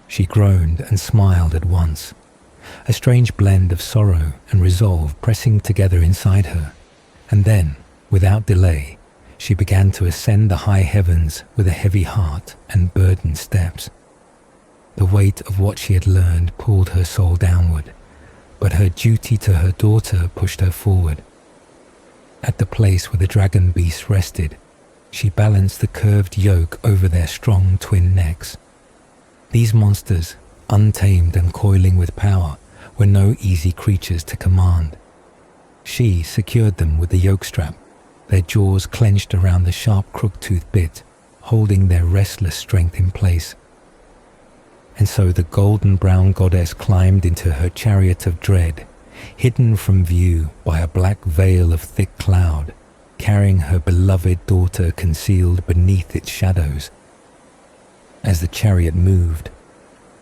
She groaned and smiled at once, a strange blend of sorrow and resolve pressing together inside her, and then, without delay, she began to ascend the high heavens with a heavy heart and burdened steps. The weight of what she had learned pulled her soul downward, but her duty to her daughter pushed her forward. At the place where the dragon beasts rested, she balanced the curved yoke over their strong twin necks. These monsters, untamed and coiling with power, were no easy creatures to command. She secured them with the yoke strap, their jaws clenched around the sharp crook-toothed bit, holding their restless strength in place. And so the golden-brown goddess climbed into her chariot of dread, hidden from view by a black veil of thick cloud, carrying her beloved daughter concealed beneath its shadows. As the chariot moved,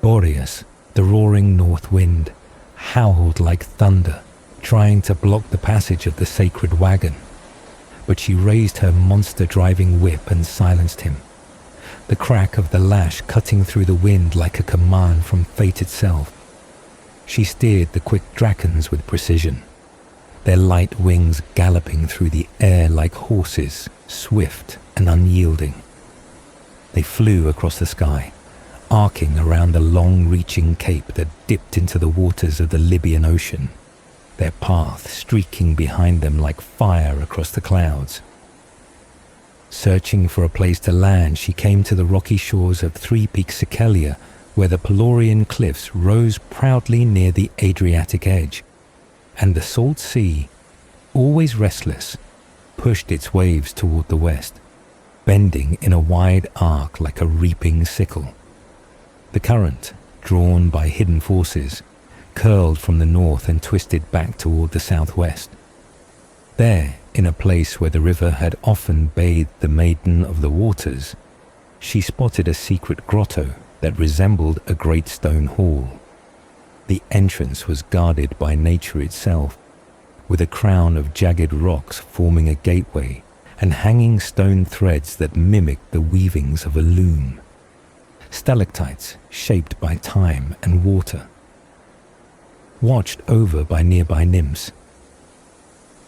Boreas, the roaring north wind, howled like thunder, trying to block the passage of the sacred wagon. But she raised her monster-driving whip and silenced him, the crack of the lash cutting through the wind like a command from fate itself. She steered the quick dragons with precision, their light wings galloping through the air like horses, swift and unyielding. They flew across the sky, arcing around a long-reaching cape that dipped into the waters of the Libyan Ocean, their path streaking behind them like fire across the clouds. Searching for a place to land, she came to the rocky shores of Three-Peak Sikelia, where the Pelorian cliffs rose proudly near the Adriatic edge, and the salt sea, always restless, pushed its waves toward the west, bending in a wide arc like a reaping sickle. The current, drawn by hidden forces, curled from the north and twisted back toward the southwest. There, in a place where the river had often bathed the Maiden of the Waters, she spotted a secret grotto that resembled a great stone hall. The entrance was guarded by nature itself, with a crown of jagged rocks forming a gateway and hanging stone threads that mimicked the weavings of a loom. Stalactites shaped by time and water, watched over by nearby nymphs.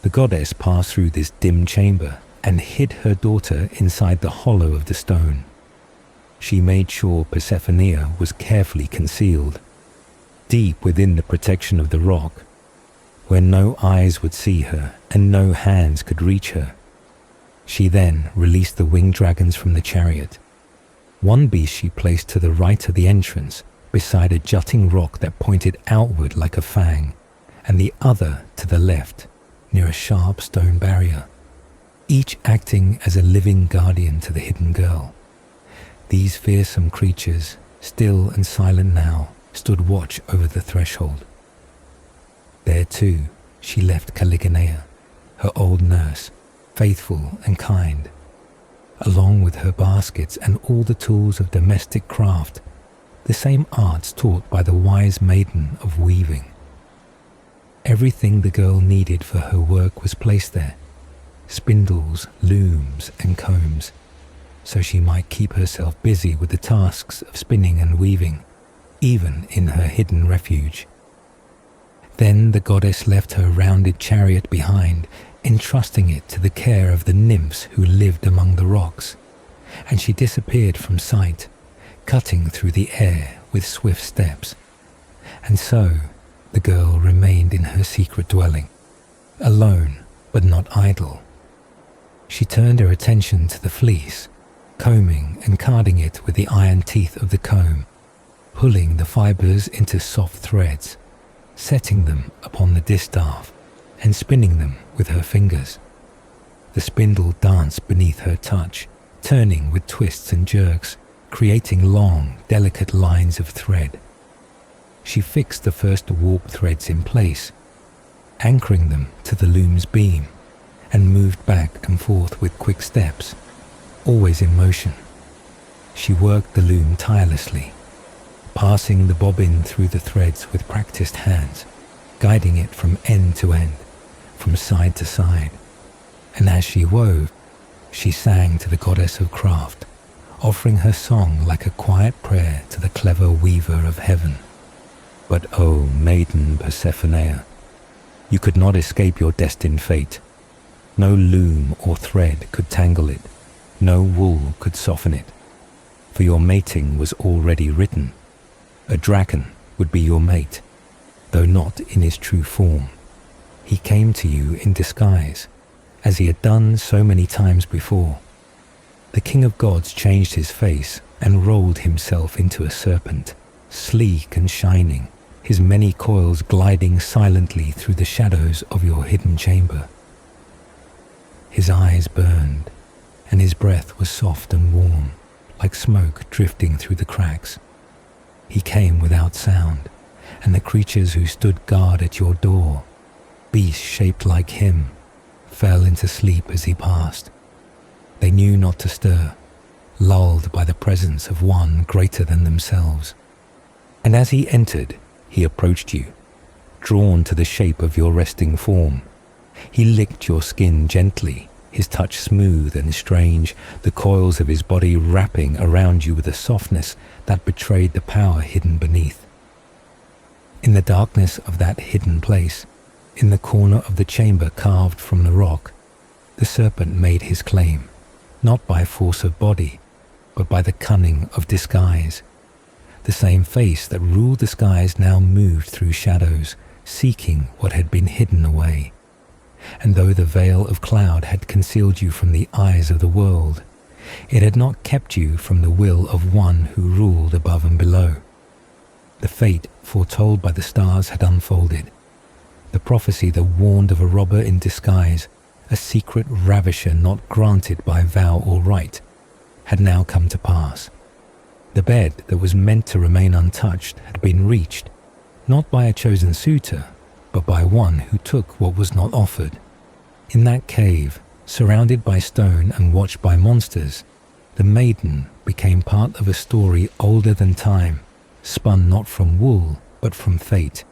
The goddess passed through this dim chamber and hid her daughter inside the hollow of the stone. She made sure Persephone was carefully concealed, deep within the protection of the rock, where no eyes would see her and no hands could reach her. She then released the winged dragons from the chariot. One beast she placed to the right of the entrance, beside a jutting rock that pointed outward like a fang, and the other to the left, near a sharp stone barrier, each acting as a living guardian to the hidden girl. These fearsome creatures, still and silent now, stood watch over the threshold. There too she left Caligulea, her old nurse, faithful and kind, along with her baskets and all the tools of domestic craft, the same arts taught by the wise maiden of weaving. Everything the girl needed for her work was placed there, spindles, looms and combs, so she might keep herself busy with the tasks of spinning and weaving, even in her hidden refuge. Then the goddess left her rounded chariot behind, entrusting it to the care of the nymphs who lived among the rocks, and she disappeared from sight, cutting through the air with swift steps. And so the girl remained in her secret dwelling, alone but not idle. She turned her attention to the fleece, combing and carding it with the iron teeth of the comb, pulling the fibers into soft threads, setting them upon the distaff and spinning them with her fingers. The spindle danced beneath her touch, turning with twists and jerks, creating long, delicate lines of thread. She fixed the first warp threads in place, anchoring them to the loom's beam, and moved back and forth with quick steps, always in motion. She worked the loom tirelessly, passing the bobbin through the threads with practiced hands, guiding it from end to end, from side to side. And as she wove, she sang to the goddess of craft, offering her song like a quiet prayer to the clever weaver of heaven. But oh, maiden Persephone, you could not escape your destined fate. No loom or thread could tangle it, no wool could soften it, for your mating was already written. A dragon would be your mate, though not in his true form. He came to you in disguise, as he had done so many times before. The king of gods changed his face and rolled himself into a serpent, sleek and shining, his many coils gliding silently through the shadows of your hidden chamber. His eyes burned, and his breath was soft and warm, like smoke drifting through the cracks. He came without sound, and the creatures who stood guard at your door, beasts shaped like him, fell into sleep as he passed. They knew not to stir, lulled by the presence of one greater than themselves. And as he entered, he approached you, drawn to the shape of your resting form. He licked your skin gently, his touch smooth and strange, the coils of his body wrapping around you with a softness that betrayed the power hidden beneath. In the darkness of that hidden place, in the corner of the chamber carved from the rock, the serpent made his claim, not by force of body, but by the cunning of disguise. The same face that ruled the skies now moved through shadows, seeking what had been hidden away. And though the veil of cloud had concealed you from the eyes of the world, it had not kept you from the will of one who ruled above and below. The fate foretold by the stars had unfolded. The prophecy that warned of a robber in disguise, a secret ravisher not granted by vow or right, had now come to pass. The bed that was meant to remain untouched had been reached, not by a chosen suitor, but by one who took what was not offered. In that cave, surrounded by stone and watched by monsters, the maiden became part of a story older than time, spun not from wool, but from fate.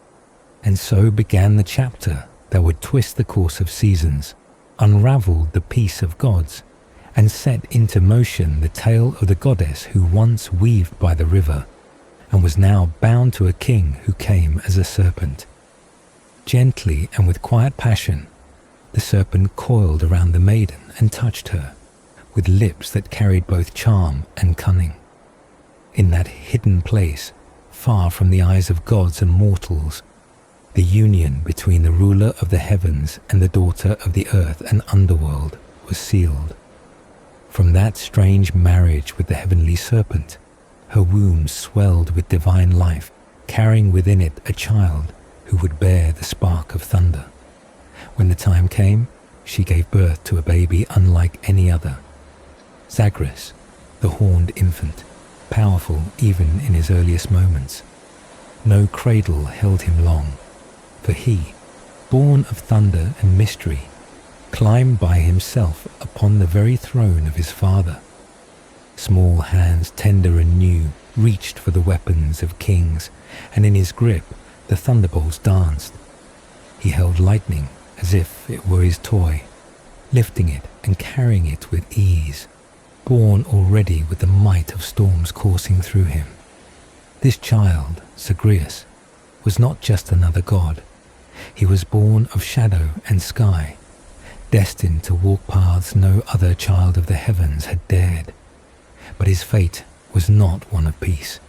And so began the chapter that would twist the course of seasons, unravel the peace of gods, and set into motion the tale of the goddess who once weaved by the river, and was now bound to a king who came as a serpent. Gently and with quiet passion, The serpent coiled around the maiden and touched her, with lips that carried both charm and cunning. In that hidden place, far from the eyes of gods and mortals, the union between the ruler of the heavens and the daughter of the earth and underworld was sealed. From that strange marriage with the heavenly serpent, her womb swelled with divine life, carrying within it a child who would bear the spark of thunder. When the time came, she gave birth to a baby unlike any other. Zagreus, the horned infant, powerful even in his earliest moments. No cradle held him long, for he, born of thunder and mystery, climbed by himself upon the very throne of his father. Small hands, tender and new, reached for the weapons of kings, and in his grip the thunderbolts danced. He held lightning as if it were his toy, lifting it and carrying it with ease, born already with the might of storms coursing through him. This child, Zagreus, was not just another god. He was born of shadow and sky, destined to walk paths no other child of the heavens had dared. But his fate was not one of peace.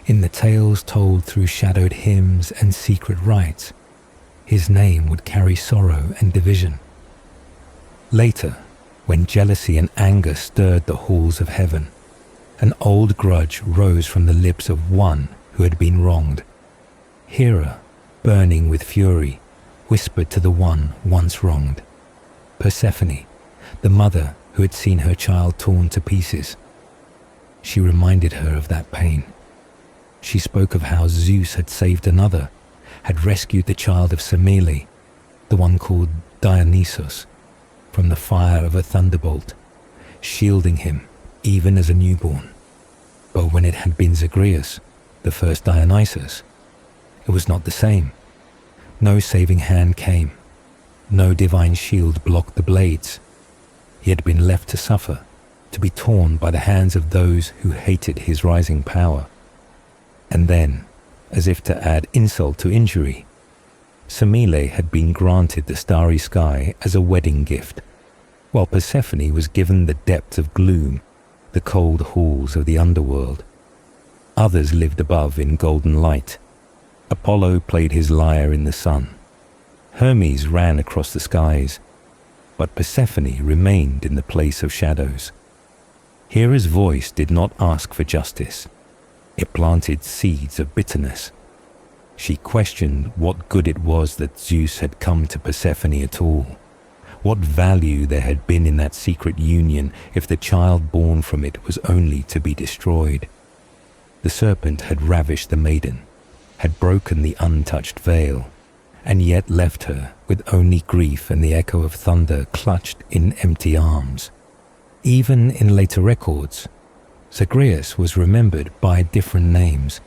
In the tales told through shadowed hymns and secret rites, his name would carry sorrow and division. Later, when jealousy and anger stirred the halls of heaven, an old grudge rose from the lips of one who had been wronged. Hera, burning with fury, whispered to the one once wronged. Persephone, the mother who had seen her child torn to pieces. She reminded her of that pain. She spoke of how Zeus had saved another, had rescued the child of Semele, the one called Dionysus, from the fire of a thunderbolt, shielding him even as a newborn. But when it had been Zagreus, the first Dionysus, it was not the same. No saving hand came. No divine shield blocked the blades. He had been left to suffer, to be torn by the hands of those who hated his rising power. And then, as if to add insult to injury, Semele had been granted the starry sky as a wedding gift, while Persephone was given the depths of gloom, the cold halls of the underworld. Others lived above in golden light. Apollo played his lyre in the sun. Hermes ran across the skies, but Persephone remained in the place of shadows. Hera's voice did not ask for justice. It planted seeds of bitterness. She questioned what good it was that Zeus had come to Persephone at all. What value there had been in that secret union if the child born from it was only to be destroyed. The serpent had ravished the maiden, had broken the untouched veil, and yet left her with only grief and the echo of thunder clutched in empty arms. Even in later records, Zagreus was remembered by different names,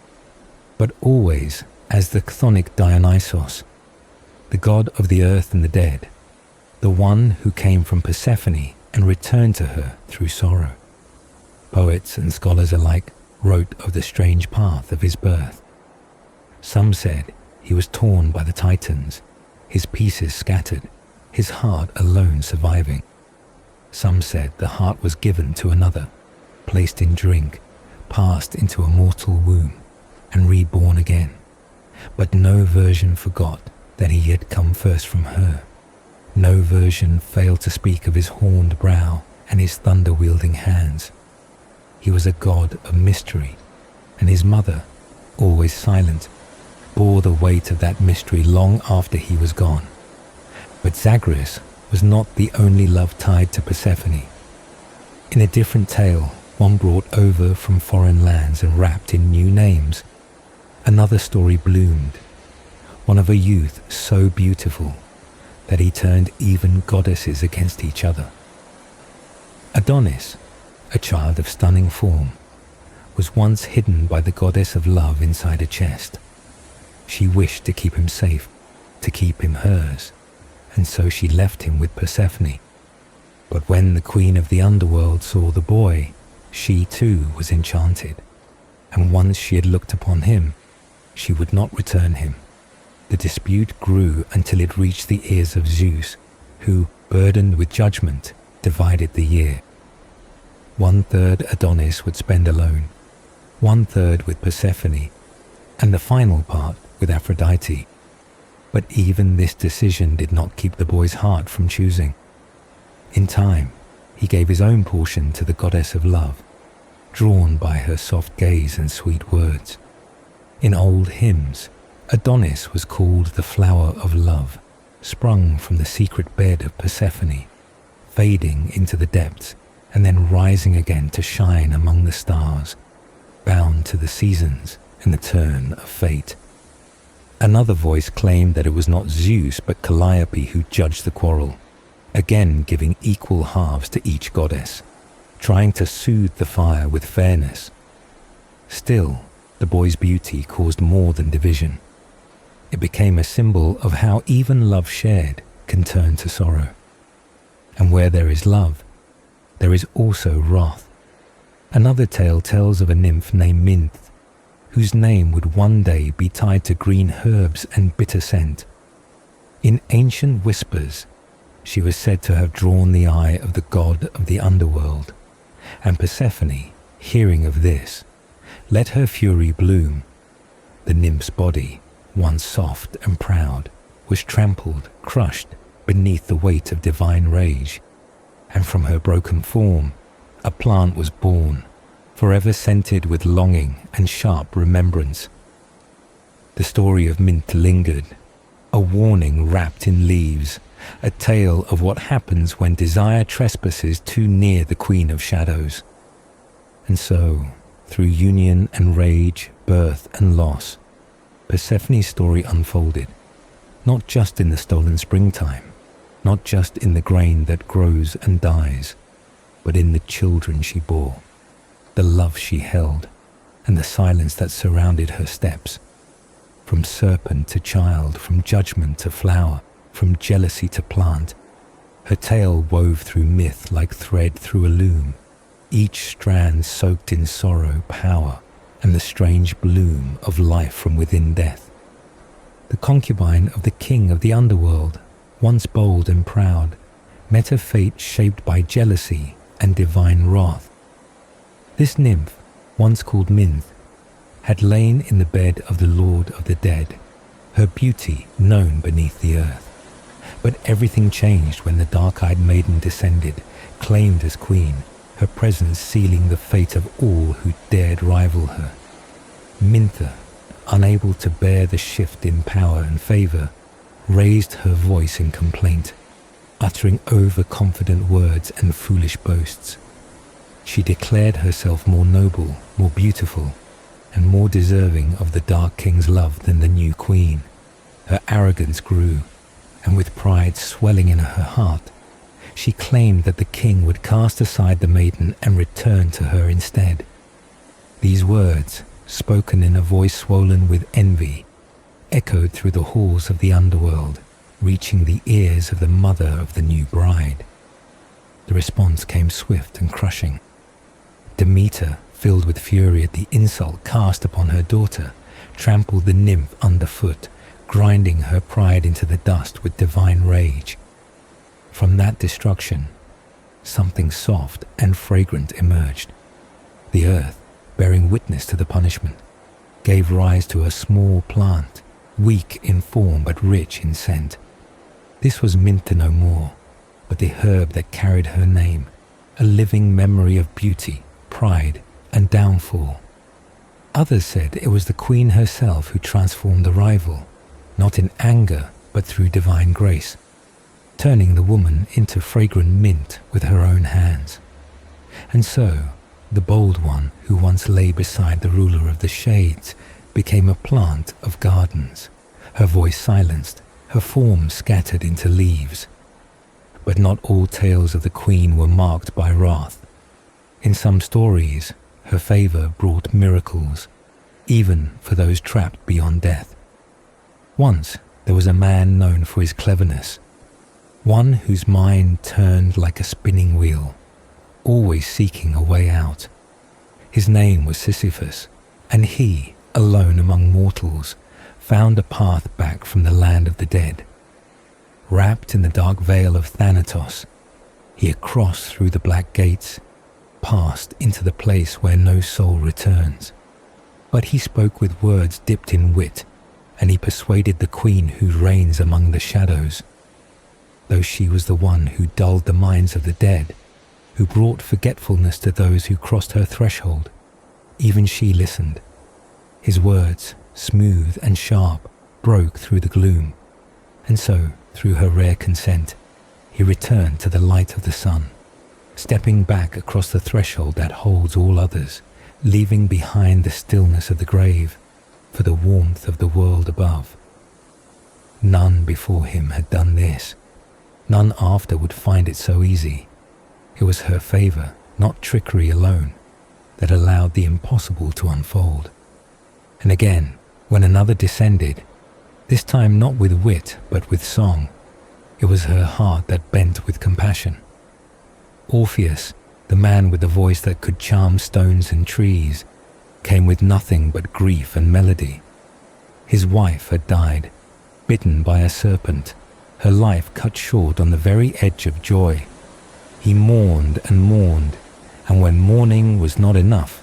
but always as the chthonic Dionysos, the god of the earth and the dead, the one who came from Persephone and returned to her through sorrow. Poets and scholars alike wrote of the strange path of his birth. Some said he was torn by the Titans, his pieces scattered, his heart alone surviving. Some said the heart was given to another, placed in drink, passed into a mortal womb, and reborn again. But no version forgot that he had come first from her. No version failed to speak of his horned brow and his thunder-wielding hands. He was a god of mystery, and his mother, always silent, bore the weight of that mystery long after he was gone. But Zagreus was not the only love tied to Persephone. In a different tale, one brought over from foreign lands and wrapped in new names, another story bloomed, one of a youth so beautiful that he turned even goddesses against each other. Adonis, a child of stunning form, was once hidden by the goddess of love inside a chest. She wished to keep him safe, to keep him hers, and so she left him with Persephone. But when the queen of the underworld saw the boy, she too was enchanted, and once she had looked upon him, she would not return him. The dispute grew until it reached the ears of Zeus, who, burdened with judgment, divided the year. 1/3 Adonis would spend alone, 1/3 with Persephone, and the final part with Aphrodite. But even this decision did not keep the boy's heart from choosing. In time, he gave his own portion to the goddess of love, drawn by her soft gaze and sweet words. In old hymns, Adonis was called the flower of love, sprung from the secret bed of Persephone, fading into the depths and then rising again to shine among the stars, bound to the seasons and the turn of fate. Another voice claimed that it was not Zeus but Calliope who judged the quarrel, again giving equal halves to each goddess, trying to soothe the fire with fairness. Still, the boy's beauty caused more than division. It became a symbol of how even love shared can turn to sorrow. And where there is love, there is also wrath. Another tale tells of a nymph named Minth, whose name would one day be tied to green herbs and bitter scent. In ancient whispers, she was said to have drawn the eye of the god of the Underworld, and Persephone, hearing of this, let her fury bloom. The nymph's body, once soft and proud, was trampled, crushed beneath the weight of divine rage, and from her broken form, a plant was born, forever scented with longing and sharp remembrance. The story of Mint lingered, a warning wrapped in leaves, a tale of what happens when desire trespasses too near the Queen of Shadows. And so, through union and rage, birth and loss, Persephone's story unfolded, not just in the stolen springtime, not just in the grain that grows and dies, but in the children she bore, the love she held, and the silence that surrounded her steps. From serpent to child, from judgment to flower, from jealousy to plant, her tale wove through myth like thread through a loom, each strand soaked in sorrow, power, and the strange bloom of life from within death. The concubine of the king of the underworld, once bold and proud, met a fate shaped by jealousy and divine wrath. This nymph, once called Minth, had lain in the bed of the Lord of the Dead, her beauty known beneath the earth. But everything changed when the dark-eyed maiden descended, claimed as queen, her presence sealing the fate of all who dared rival her. Mintha, unable to bear the shift in power and favor, raised her voice in complaint, uttering overconfident words and foolish boasts. She declared herself more noble, more beautiful, and more deserving of the Dark King's love than the new queen. Her arrogance grew, and with pride swelling in her heart, she claimed that the king would cast aside the maiden and return to her instead. These words, spoken in a voice swollen with envy, echoed through the halls of the underworld, reaching the ears of the mother of the new bride. The response came swift and crushing. Demeter, filled with fury at the insult cast upon her daughter, trampled the nymph underfoot, grinding her pride into the dust with divine rage. From that destruction, something soft and fragrant emerged. The earth, bearing witness to the punishment, gave rise to a small plant, weak in form but rich in scent. This was Minta no more, but the herb that carried her name, a living memory of beauty, pride, and downfall. Others said it was the queen herself who transformed the rival, not in anger but through divine grace, turning the woman into fragrant mint with her own hands. And so, the bold one who once lay beside the ruler of the shades became a plant of gardens, her voice silenced, her form scattered into leaves. But not all tales of the queen were marked by wrath. In some stories, her favor brought miracles, even for those trapped beyond death. Once, there was a man known for his cleverness, one whose mind turned like a spinning wheel, always seeking a way out. His name was Sisyphus, and he, alone among mortals, found a path back from the land of the dead. wrapped in the dark veil of Thanatos, he had crossed through the black gates, passed into the place where no soul returns. But he spoke with words dipped in wit, and he persuaded the queen who reigns among the shadows. Though she was the one who dulled the minds of the dead, who brought forgetfulness to those who crossed her threshold, even she listened. His words, smooth and sharp, broke through the gloom, and so, through her rare consent, he returned to the light of the sun, stepping back across the threshold that holds all others, leaving behind the stillness of the grave for the warmth of the world above. None before him had done this. None after would find it so easy. It was her favor, not trickery alone, that allowed the impossible to unfold. And again, when another descended, this time not with wit but with song, it was her heart that bent with compassion. Orpheus, the man with the voice that could charm stones and trees, came with nothing but grief and melody. His wife had died, bitten by a serpent, her life cut short on the very edge of joy. He mourned, and when mourning was not enough,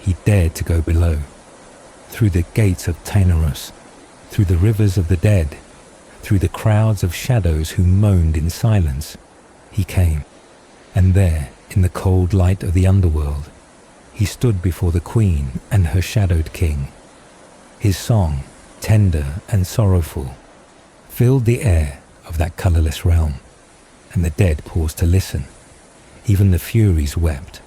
he dared to go below. Through the gates of tartarus, through the rivers of the dead, through the crowds of shadows who moaned in silence, he came, and there, in the cold light of the underworld, he stood before the queen and her shadowed king. His song, tender and sorrowful, filled the air of that colourless realm, and the dead paused to listen. Even the Furies wept,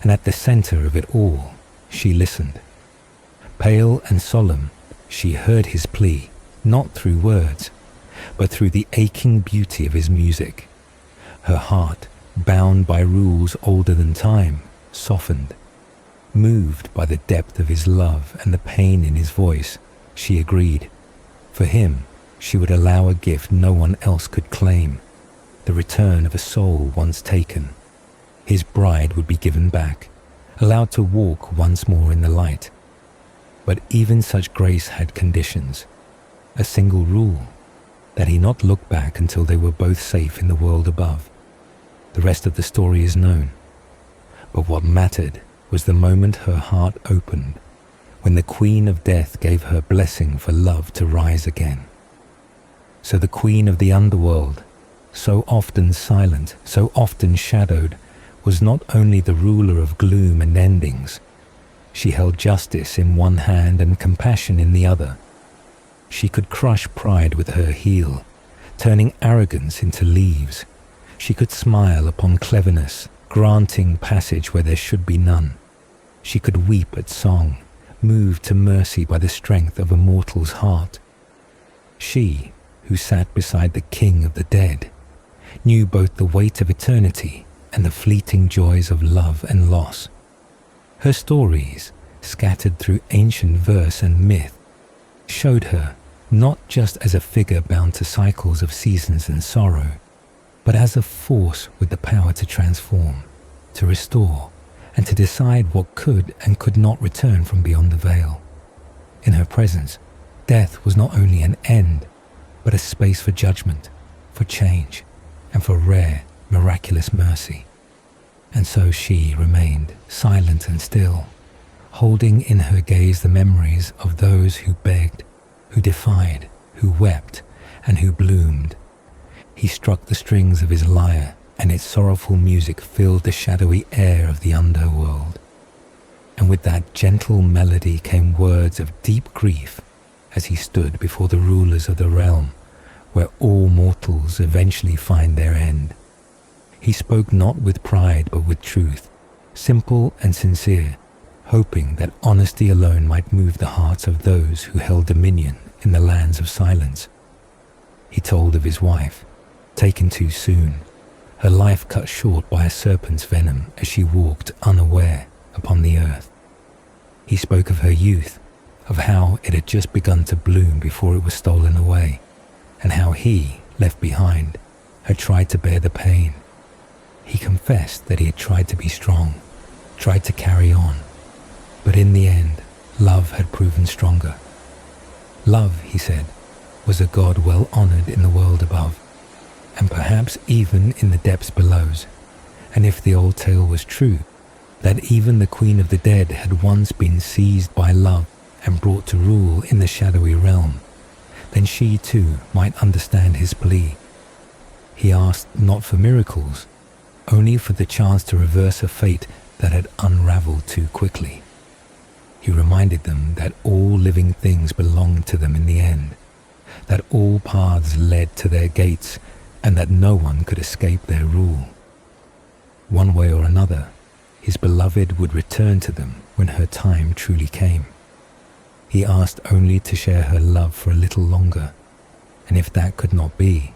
and at the centre of it all, she listened. Pale and solemn, she heard his plea, not through words, but through the aching beauty of his music. Her heart, bound by rules older than time, softened. Moved by the depth of his love and the pain in his voice, she agreed. For him, she would allow a gift no one else could claim, the return of a soul once taken. His bride would be given back, allowed to walk once more in the light. But even such grace had conditions. A single rule, that he not look back until they were both safe in the world above. The rest of the story is known. But what mattered was the moment her heart opened, when the Queen of Death gave her blessing for love to rise again. So the Queen of the Underworld, so often silent, so often shadowed, was not only the ruler of gloom and endings. She held justice in one hand and compassion in the other. She could crush pride with her heel, turning arrogance into leaves. She could smile upon cleverness, granting passage where there should be none. She could weep at song, moved to mercy by the strength of a mortal's heart. She, who sat beside the king of the dead, knew both the weight of eternity and the fleeting joys of love and loss. Her stories, scattered through ancient verse and myth, showed her not just as a figure bound to cycles of seasons and sorrow, but as a force with the power to transform, to restore, and to decide what could and could not return from beyond the veil. In her presence, death was not only an end, but a space for judgment, for change, and for rare, miraculous mercy. And so she remained silent and still, holding in her gaze the memories of those who begged, who defied, who wept, and who bloomed. He struck the strings of his lyre, and its sorrowful music filled the shadowy air of the underworld. And with that gentle melody came words of deep grief as he stood before the rulers of the realm, where all mortals eventually find their end. He spoke not with pride but with truth, simple and sincere, hoping that honesty alone might move the hearts of those who held dominion in the lands of silence. He told of his wife, taken too soon, her life cut short by a serpent's venom as she walked unaware upon the earth. He spoke of her youth, of how it had just begun to bloom before it was stolen away, and how he, left behind, had tried to bear the pain. He confessed that he had tried to be strong, tried to carry on, but in the end, love had proven stronger. Love, he said, was a god well honored in the world above, and perhaps even in the depths below. And if the old tale was true, that even the queen of the dead had once been seized by love and brought to rule in the shadowy realm, then she too might understand his plea. He asked not for miracles, only for the chance to reverse a fate that had unraveled too quickly. He reminded them that all living things belonged to them in the end, that all paths led to their gates, and that no one could escape their rule. One way or another, his beloved would return to them when her time truly came. He asked only to share her love for a little longer, and if that could not be,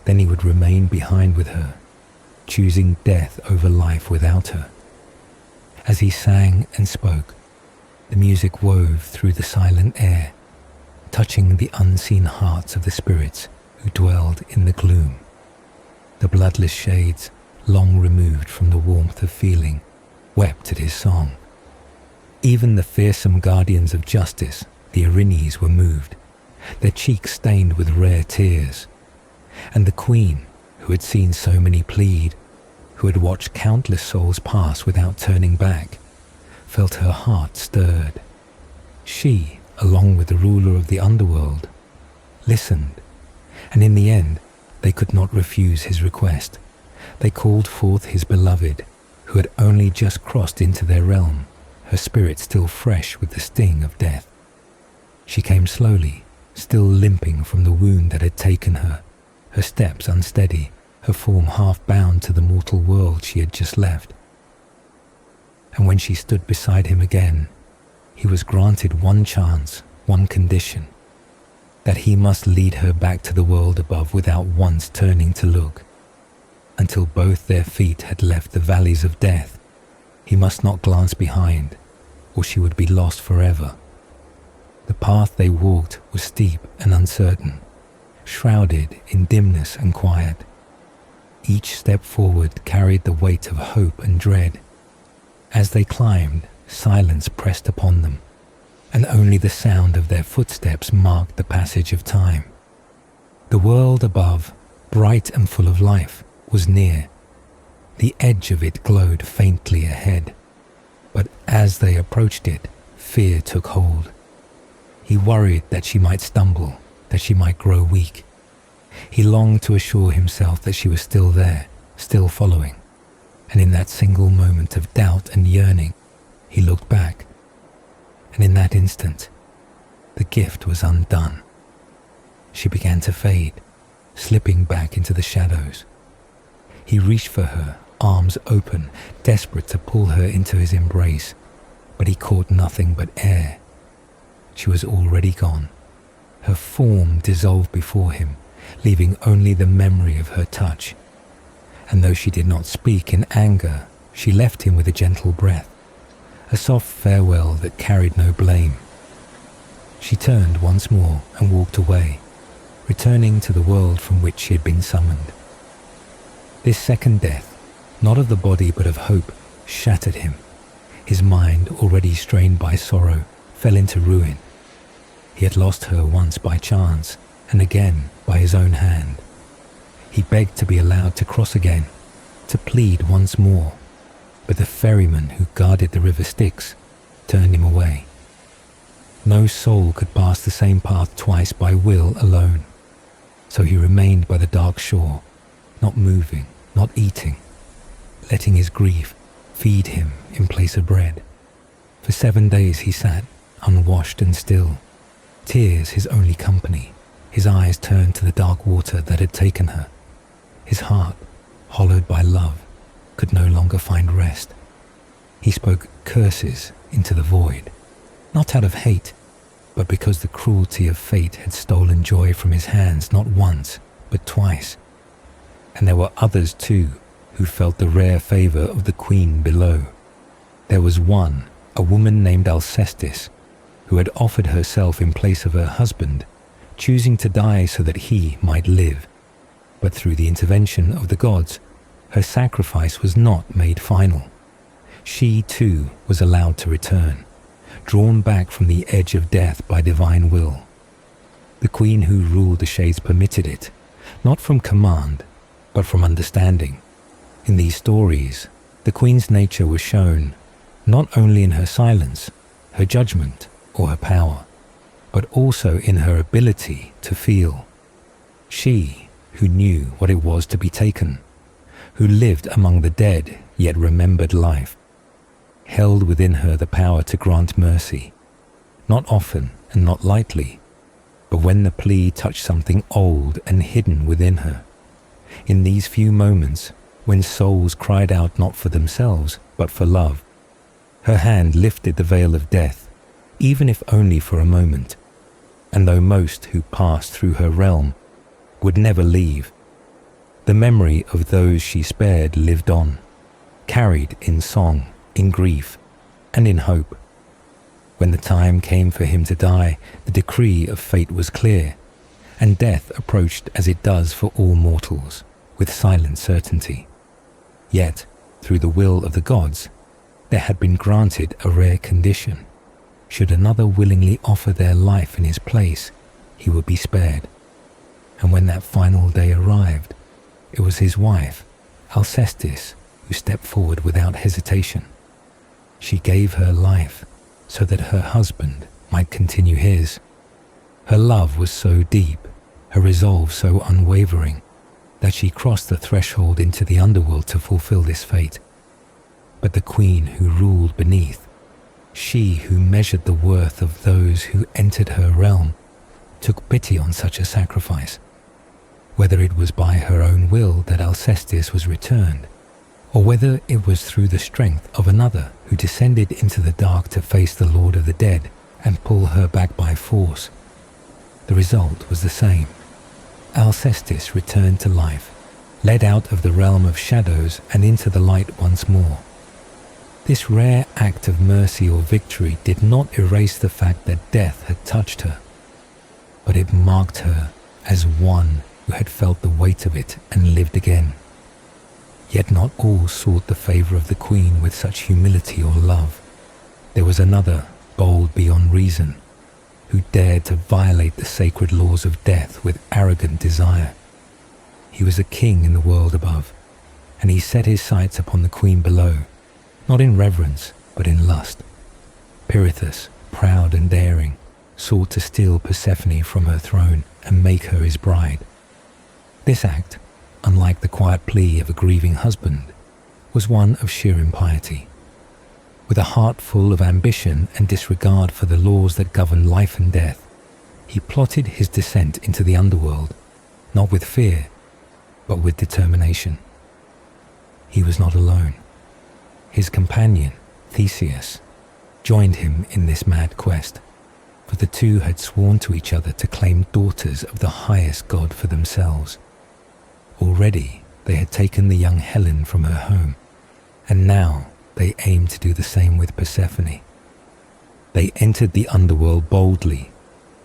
then he would remain behind with her, choosing death over life without her. As he sang and spoke, the music wove through the silent air, touching the unseen hearts of the spirits who dwelled in the gloom. The bloodless shades, long removed from the warmth of feeling, wept at his song. Even the fearsome guardians of justice, the Erinyes, were moved, their cheeks stained with rare tears. And the queen, who had seen so many plead, who had watched countless souls pass without turning back, felt her heart stirred. She, along with the ruler of the Underworld, listened, and in the end they could not refuse his request. They called forth his beloved, who had only just crossed into their realm, her spirit still fresh with the sting of death. She came slowly, still limping from the wound that had taken her, her steps unsteady, her form half bound to the mortal world she had just left. And when she stood beside him again, he was granted one chance, one condition, that he must lead her back to the world above without once turning to look. Until both their feet had left the valleys of death, he must not glance behind, or she would be lost forever. The path they walked was steep and uncertain, shrouded in dimness and quiet. Each step forward carried the weight of hope and dread. As they climbed, silence pressed upon them, and only the sound of their footsteps marked the passage of time. The world above, bright and full of life, was near. The edge of it glowed faintly ahead, but as they approached it, fear took hold. He worried that she might stumble, that she might grow weak. He longed to assure himself that she was still there, still following, and in that single moment of doubt and yearning, he looked back, and in that instant, the gift was undone. She began to fade, slipping back into the shadows. He reached for her, arms open, desperate to pull her into his embrace, but he caught nothing but air. She was already gone. Her form dissolved before him, leaving only the memory of her touch. And though she did not speak in anger, she left him with a gentle breath, a soft farewell that carried no blame. She turned once more and walked away, returning to the world from which she had been summoned. This second death, not of the body but of hope, shattered him. His mind, already strained by sorrow, fell into ruin. He had lost her once by chance, and again by his own hand. He begged to be allowed to cross again, to plead once more, but the ferryman who guarded the river Styx turned him away. No soul could pass the same path twice by will alone, so he remained by the dark shore, not moving, not eating, letting his grief feed him in place of bread. For 7 days he sat, unwashed and still, tears his only company, his eyes turned to the dark water that had taken her. His heart, hollowed by love, could no longer find rest. He spoke curses into the void, not out of hate, but because the cruelty of fate had stolen joy from his hands not once, but twice. And there were others too, who felt the rare favor of the queen below. There was one, a woman named Alcestis, who had offered herself in place of her husband, choosing to die so that he might live. But through the intervention of the gods, her sacrifice was not made final. She too was allowed to return, drawn back from the edge of death by divine will. The queen who ruled the shades permitted it, not from command, but from understanding. In these stories, the queen's nature was shown not only in her silence, her judgment, or her power, but also in her ability to feel. She, who knew what it was to be taken, who lived among the dead yet remembered life, held within her the power to grant mercy, not often and not lightly, but when the plea touched something old and hidden within her. In these few moments, when souls cried out not for themselves, but for love, her hand lifted the veil of death, even if only for a moment. And though most who passed through her realm would never leave, the memory of those she spared lived on, carried in song, in grief, and in hope. When the time came for him to die, the decree of fate was clear, and death approached as it does for all mortals, with silent certainty. Yet, through the will of the gods, there had been granted a rare condition. Should another willingly offer their life in his place, he would be spared. And when that final day arrived, it was his wife, Alcestis, who stepped forward without hesitation. She gave her life so that her husband might continue his. Her love was so deep, her resolve so unwavering, that she crossed the threshold into the underworld to fulfill this fate. But the queen who ruled beneath, she who measured the worth of those who entered her realm, took pity on such a sacrifice. Whether it was by her own will that Alcestis was returned, or whether it was through the strength of another who descended into the dark to face the Lord of the Dead and pull her back by force, the result was the same. Alcestis returned to life, led out of the realm of shadows and into the light once more. This rare act of mercy or victory did not erase the fact that death had touched her, but it marked her as one who had felt the weight of it and lived again. Yet not all sought the favor of the queen with such humility or love. There was another, bold beyond reason, who dared to violate the sacred laws of death with arrogant desire. He was a king in the world above, and he set his sights upon the queen below, not in reverence, but in lust. Pirithous, proud and daring, sought to steal Persephone from her throne and make her his bride. This act, unlike the quiet plea of a grieving husband, was one of sheer impiety. With a heart full of ambition and disregard for the laws that govern life and death, he plotted his descent into the underworld, not with fear, but with determination. He was not alone. His companion, Theseus, joined him in this mad quest, for the two had sworn to each other to claim daughters of the highest god for themselves. Already they had taken the young Helen from her home, and now they aimed to do the same with Persephone. They entered the underworld boldly,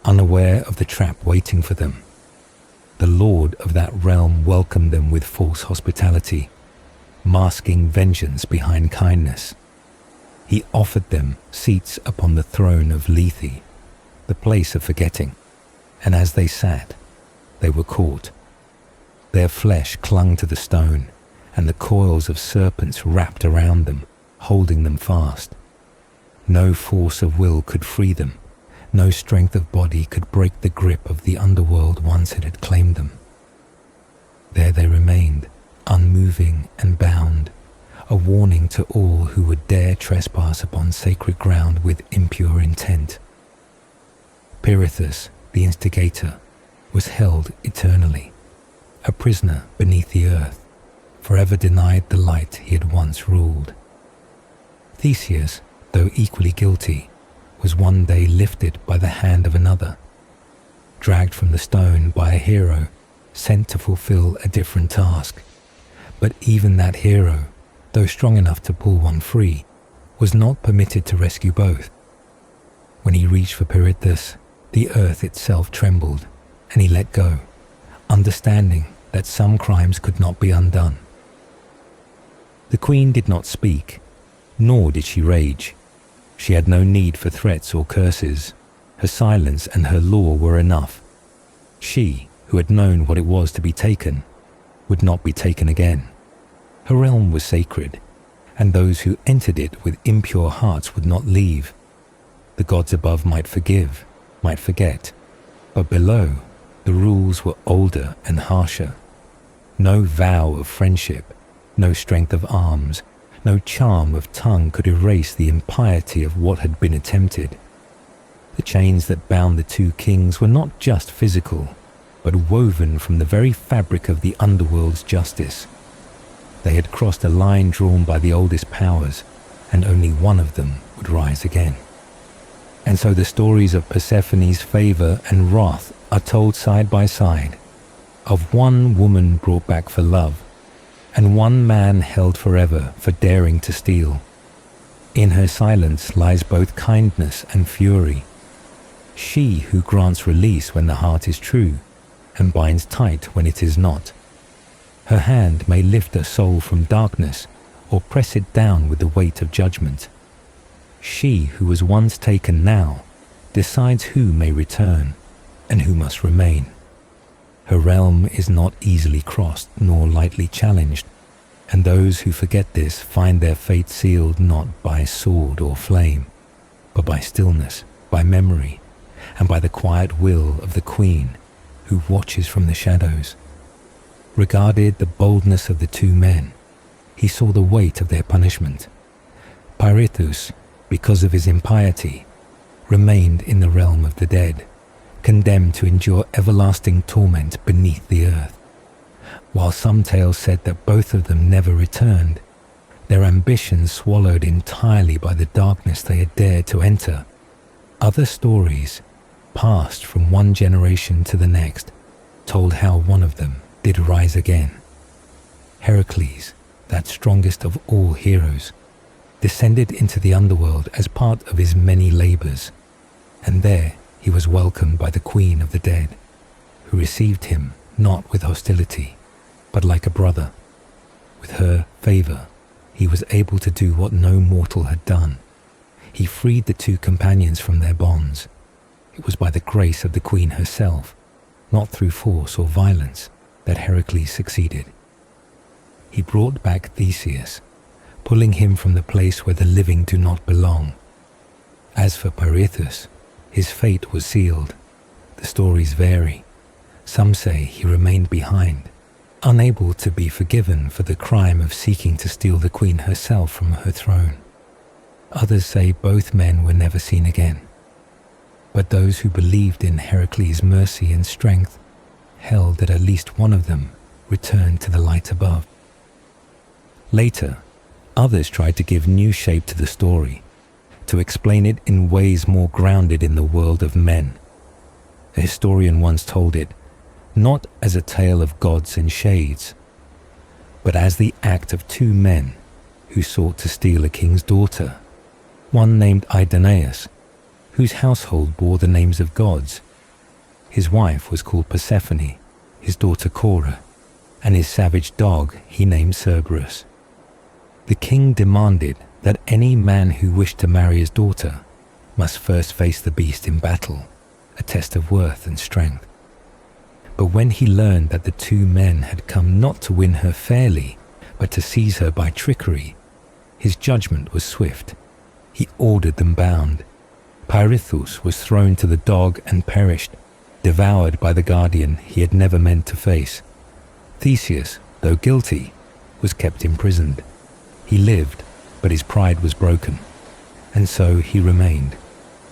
unaware of the trap waiting for them. The lord of that realm welcomed them with false hospitality, masking vengeance behind kindness. He offered them seats upon the throne of Lethe, the place of forgetting, and as they sat, they were caught. Their flesh clung to the stone, and the coils of serpents wrapped around them, holding them fast. No force of will could free them. No strength of body could break the grip of the underworld once it had claimed them. There they remained, unmoving and bound, a warning to all who would dare trespass upon sacred ground with impure intent. Pirithous, the instigator, was held eternally, a prisoner beneath the earth, forever denied the light he had once ruled. Theseus, though equally guilty, was one day lifted by the hand of another, dragged from the stone by a hero sent to fulfill a different task. But even that hero, though strong enough to pull one free, was not permitted to rescue both. When he reached for Pirithous, the earth itself trembled, and he let go, understanding that some crimes could not be undone. The queen did not speak, nor did she rage. She had no need for threats or curses. Her silence and her law were enough, She, who had known what it was to be taken, would not be taken again. Her realm was sacred, and those who entered it with impure hearts would not leave. The gods above might forgive, might forget, but below, the rules were older and harsher. No vow of friendship, no strength of arms, no charm of tongue could erase the impiety of what had been attempted. The chains that bound the two kings were not just physical, but woven from the very fabric of the underworld's justice. They had crossed a line drawn by the oldest powers, and only one of them would rise again. And so the stories of Persephone's favor and wrath are told side by side, of one woman brought back for love, and one man held forever for daring to steal. In her silence lies both kindness and fury. She who grants release when the heart is true, and binds tight when it is not. Her hand may lift a soul from darkness, or press it down with the weight of judgment. She who was once taken now decides who may return, and who must remain. Her realm is not easily crossed nor lightly challenged, and those who forget this find their fate sealed not by sword or flame, but by stillness, by memory, and by the quiet will of the queen who watches from the shadows. Regarded the boldness of the two men, he saw the weight of their punishment. Persephone, because of his impiety, remained in the realm of the dead, condemned to endure everlasting torment beneath the earth. While some tales said that both of them never returned, their ambitions swallowed entirely by the darkness they had dared to enter, other stories, passed from one generation to the next, told how one of them did rise again. Heracles, that strongest of all heroes, descended into the underworld as part of his many labors, and there he was welcomed by the Queen of the Dead, who received him not with hostility, but like a brother. With her favor, he was able to do what no mortal had done. He freed the two companions from their bonds. It was by the grace of the Queen herself, not through force or violence, that Heracles succeeded. He brought back Theseus, pulling him from the place where the living do not belong. As for Persephone, his fate was sealed. The stories vary. Some say he remained behind, unable to be forgiven for the crime of seeking to steal the queen herself from her throne. Others say both men were never seen again. But those who believed in Heracles' mercy and strength held that at least one of them returned to the light above. Later, others tried to give new shape to the story, to explain it in ways more grounded in the world of men. A historian once told it, not as a tale of gods and shades, but as the act of two men who sought to steal a king's daughter, one named Idoneus, whose household bore the names of gods. His wife was called Persephone, his daughter Cora, and his savage dog he named Cerberus. The king demanded that any man who wished to marry his daughter must first face the beast in battle, a test of worth and strength. But when he learned that the two men had come not to win her fairly, but to seize her by trickery, his judgment was swift. He ordered them bound. Persephone was thrown to the dog and perished, devoured by the guardian he had never meant to face. Theseus, though guilty, was kept imprisoned. He lived, but his pride was broken, and so he remained,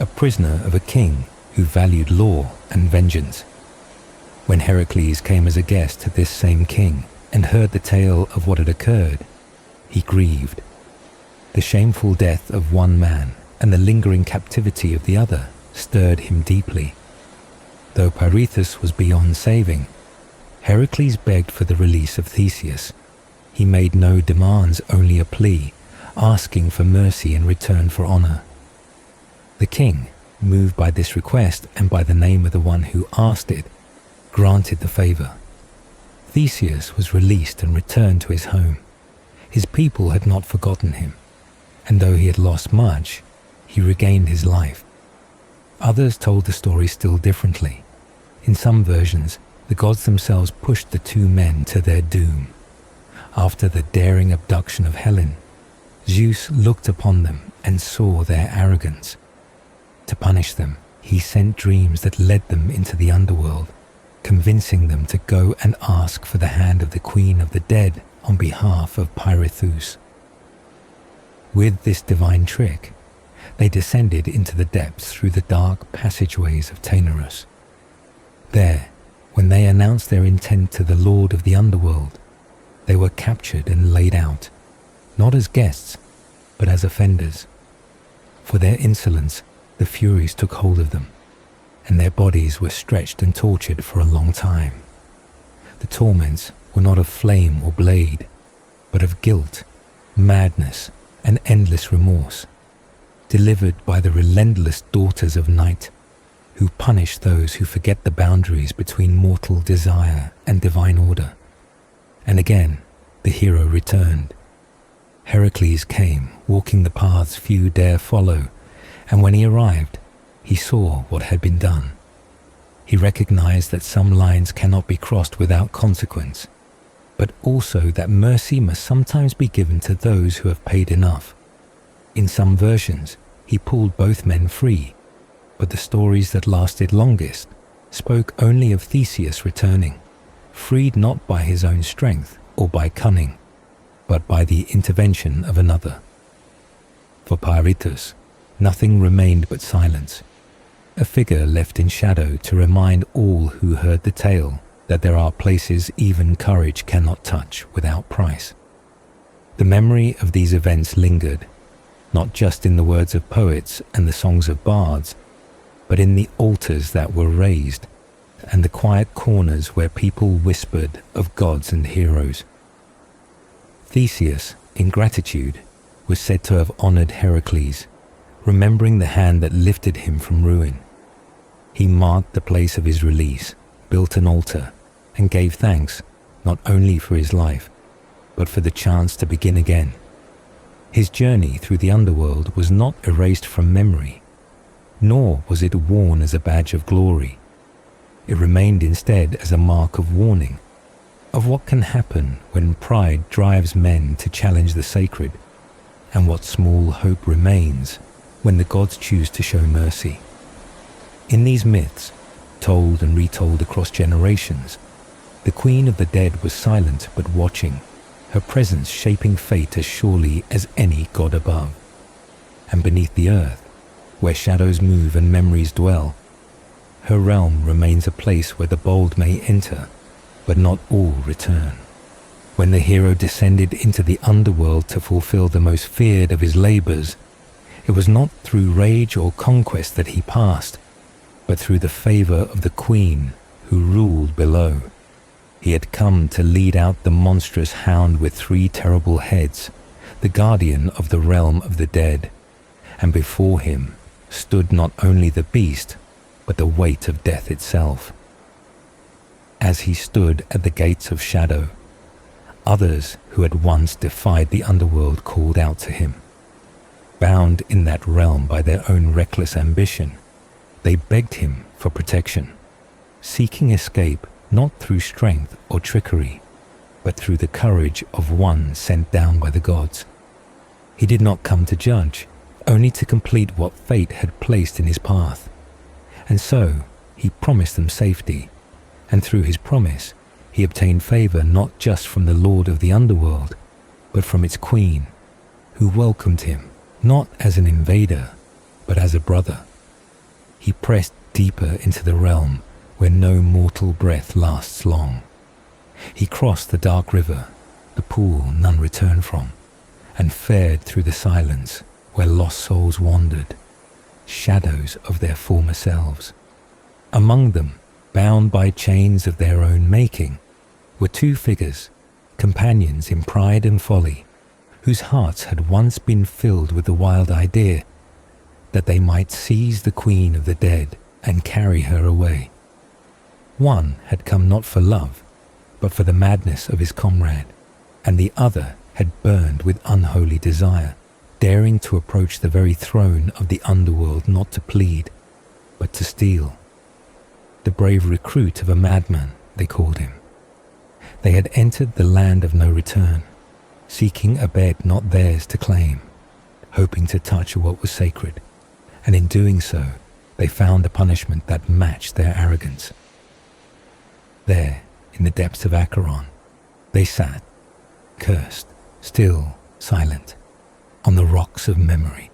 a prisoner of a king who valued law and vengeance. When Heracles came as a guest to this same king and heard the tale of what had occurred, he grieved. The shameful death of one man and the lingering captivity of the other stirred him deeply. Though Persephone was beyond saving, Heracles begged for the release of Theseus. He made no demands, only a plea, asking for mercy in return for honor. The king, moved by this request and by the name of the one who asked it, granted the favor. Theseus was released and returned to his home. His people had not forgotten him, and though he had lost much, he regained his life. Others told the story still differently. In some versions, the gods themselves pushed the two men to their doom. After the daring abduction of Helen, Zeus looked upon them and saw their arrogance. To punish them, he sent dreams that led them into the underworld, convincing them to go and ask for the hand of the queen of the dead on behalf of Pirithous. With this divine trick, they descended into the depths through the dark passageways of Tartarus. There, when they announced their intent to the lord of the underworld, they were captured and laid out, not as guests, but as offenders. For their insolence, the Furies took hold of them, and their bodies were stretched and tortured for a long time. The torments were not of flame or blade, but of guilt, madness, and endless remorse, delivered by the relentless daughters of night, who punish those who forget the boundaries between mortal desire and divine order. And again, the hero returned. Heracles came, walking the paths few dare follow, and when he arrived, he saw what had been done. He recognized that some lines cannot be crossed without consequence, but also that mercy must sometimes be given to those who have paid enough. In some versions, he pulled both men free, but the stories that lasted longest spoke only of Theseus returning, freed not by his own strength or by cunning, but by the intervention of another. For Pirithous, nothing remained but silence, a figure left in shadow to remind all who heard the tale that there are places even courage cannot touch without price. The memory of these events lingered, not just in the words of poets and the songs of bards, but in the altars that were raised and the quiet corners where people whispered of gods and heroes. Theseus, in gratitude, was said to have honored Heracles, remembering the hand that lifted him from ruin. He marked the place of his release, built an altar, and gave thanks not only for his life, but for the chance to begin again. His journey through the underworld was not erased from memory, nor was it worn as a badge of glory. It remained instead as a mark of warning, of what can happen when pride drives men to challenge the sacred, and what small hope remains when the gods choose to show mercy. In these myths, told and retold across generations, the queen of the dead was silent but watching, her presence shaping fate as surely as any god above. And beneath the earth, where shadows move and memories dwell, her realm remains a place where the bold may enter, but not all return. When the hero descended into the underworld to fulfill the most feared of his labors, it was not through rage or conquest that he passed, but through the favor of the queen who ruled below. He had come to lead out the monstrous hound with 3 terrible heads, the guardian of the realm of the dead, and before him stood not only the beast, but the weight of death itself. As he stood at the gates of shadow, others who had once defied the underworld called out to him. Bound in that realm by their own reckless ambition, they begged him for protection, seeking escape not through strength or trickery, but through the courage of one sent down by the gods. He did not come to judge, only to complete what fate had placed in his path. And so he promised them safety, and through his promise he obtained favor not just from the lord of the underworld, but from its queen, who welcomed him not as an invader, but as a brother. He pressed deeper into the realm where no mortal breath lasts long. He crossed the dark river, the pool none return from, and fared through the silence where lost souls wandered, shadows of their former selves. Among them, bound by chains of their own making, were 2 figures, companions in pride and folly, whose hearts had once been filled with the wild idea that they might seize the queen of the dead and carry her away. One had come not for love, but for the madness of his comrade, and the other had burned with unholy desire, daring to approach the very throne of the underworld not to plead, but to steal. the brave recruit of a madman, they called him. They had entered the land of no return, seeking a bed not theirs to claim, hoping to touch what was sacred, and in doing so, they found a punishment that matched their arrogance. There, in the depths of Acheron, they sat, cursed, still, silent, on the rocks of memory.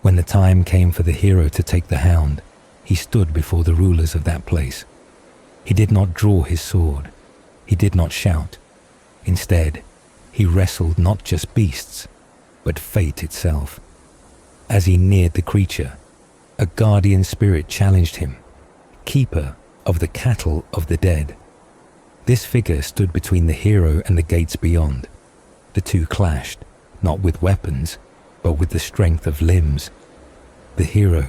When the time came for the hero to take the hound, he stood before the rulers of that place. He did not draw his sword. He did not shout. Instead, he wrestled not just beasts, but fate itself. As he neared the creature, a guardian spirit challenged him, keeper of the cattle of the dead. This figure stood between the hero and the gates beyond. The two clashed, not with weapons, but with the strength of limbs. The hero,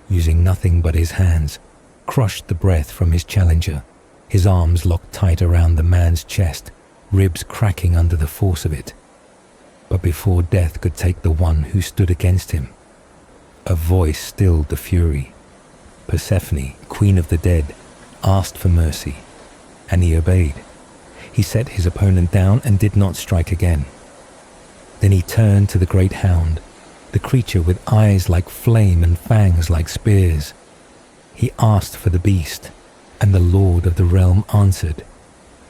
using nothing but his hands, crushed the breath from his challenger, his arms locked tight around the man's chest, ribs cracking under the force of it. But before death could take the one who stood against him, a voice stilled the fury. Persephone, queen of the dead, asked for mercy, and he obeyed. He set his opponent down and did not strike again. Then he turned to the great hound, the creature with eyes like flame and fangs like spears. He asked for the beast, and the lord of the realm answered,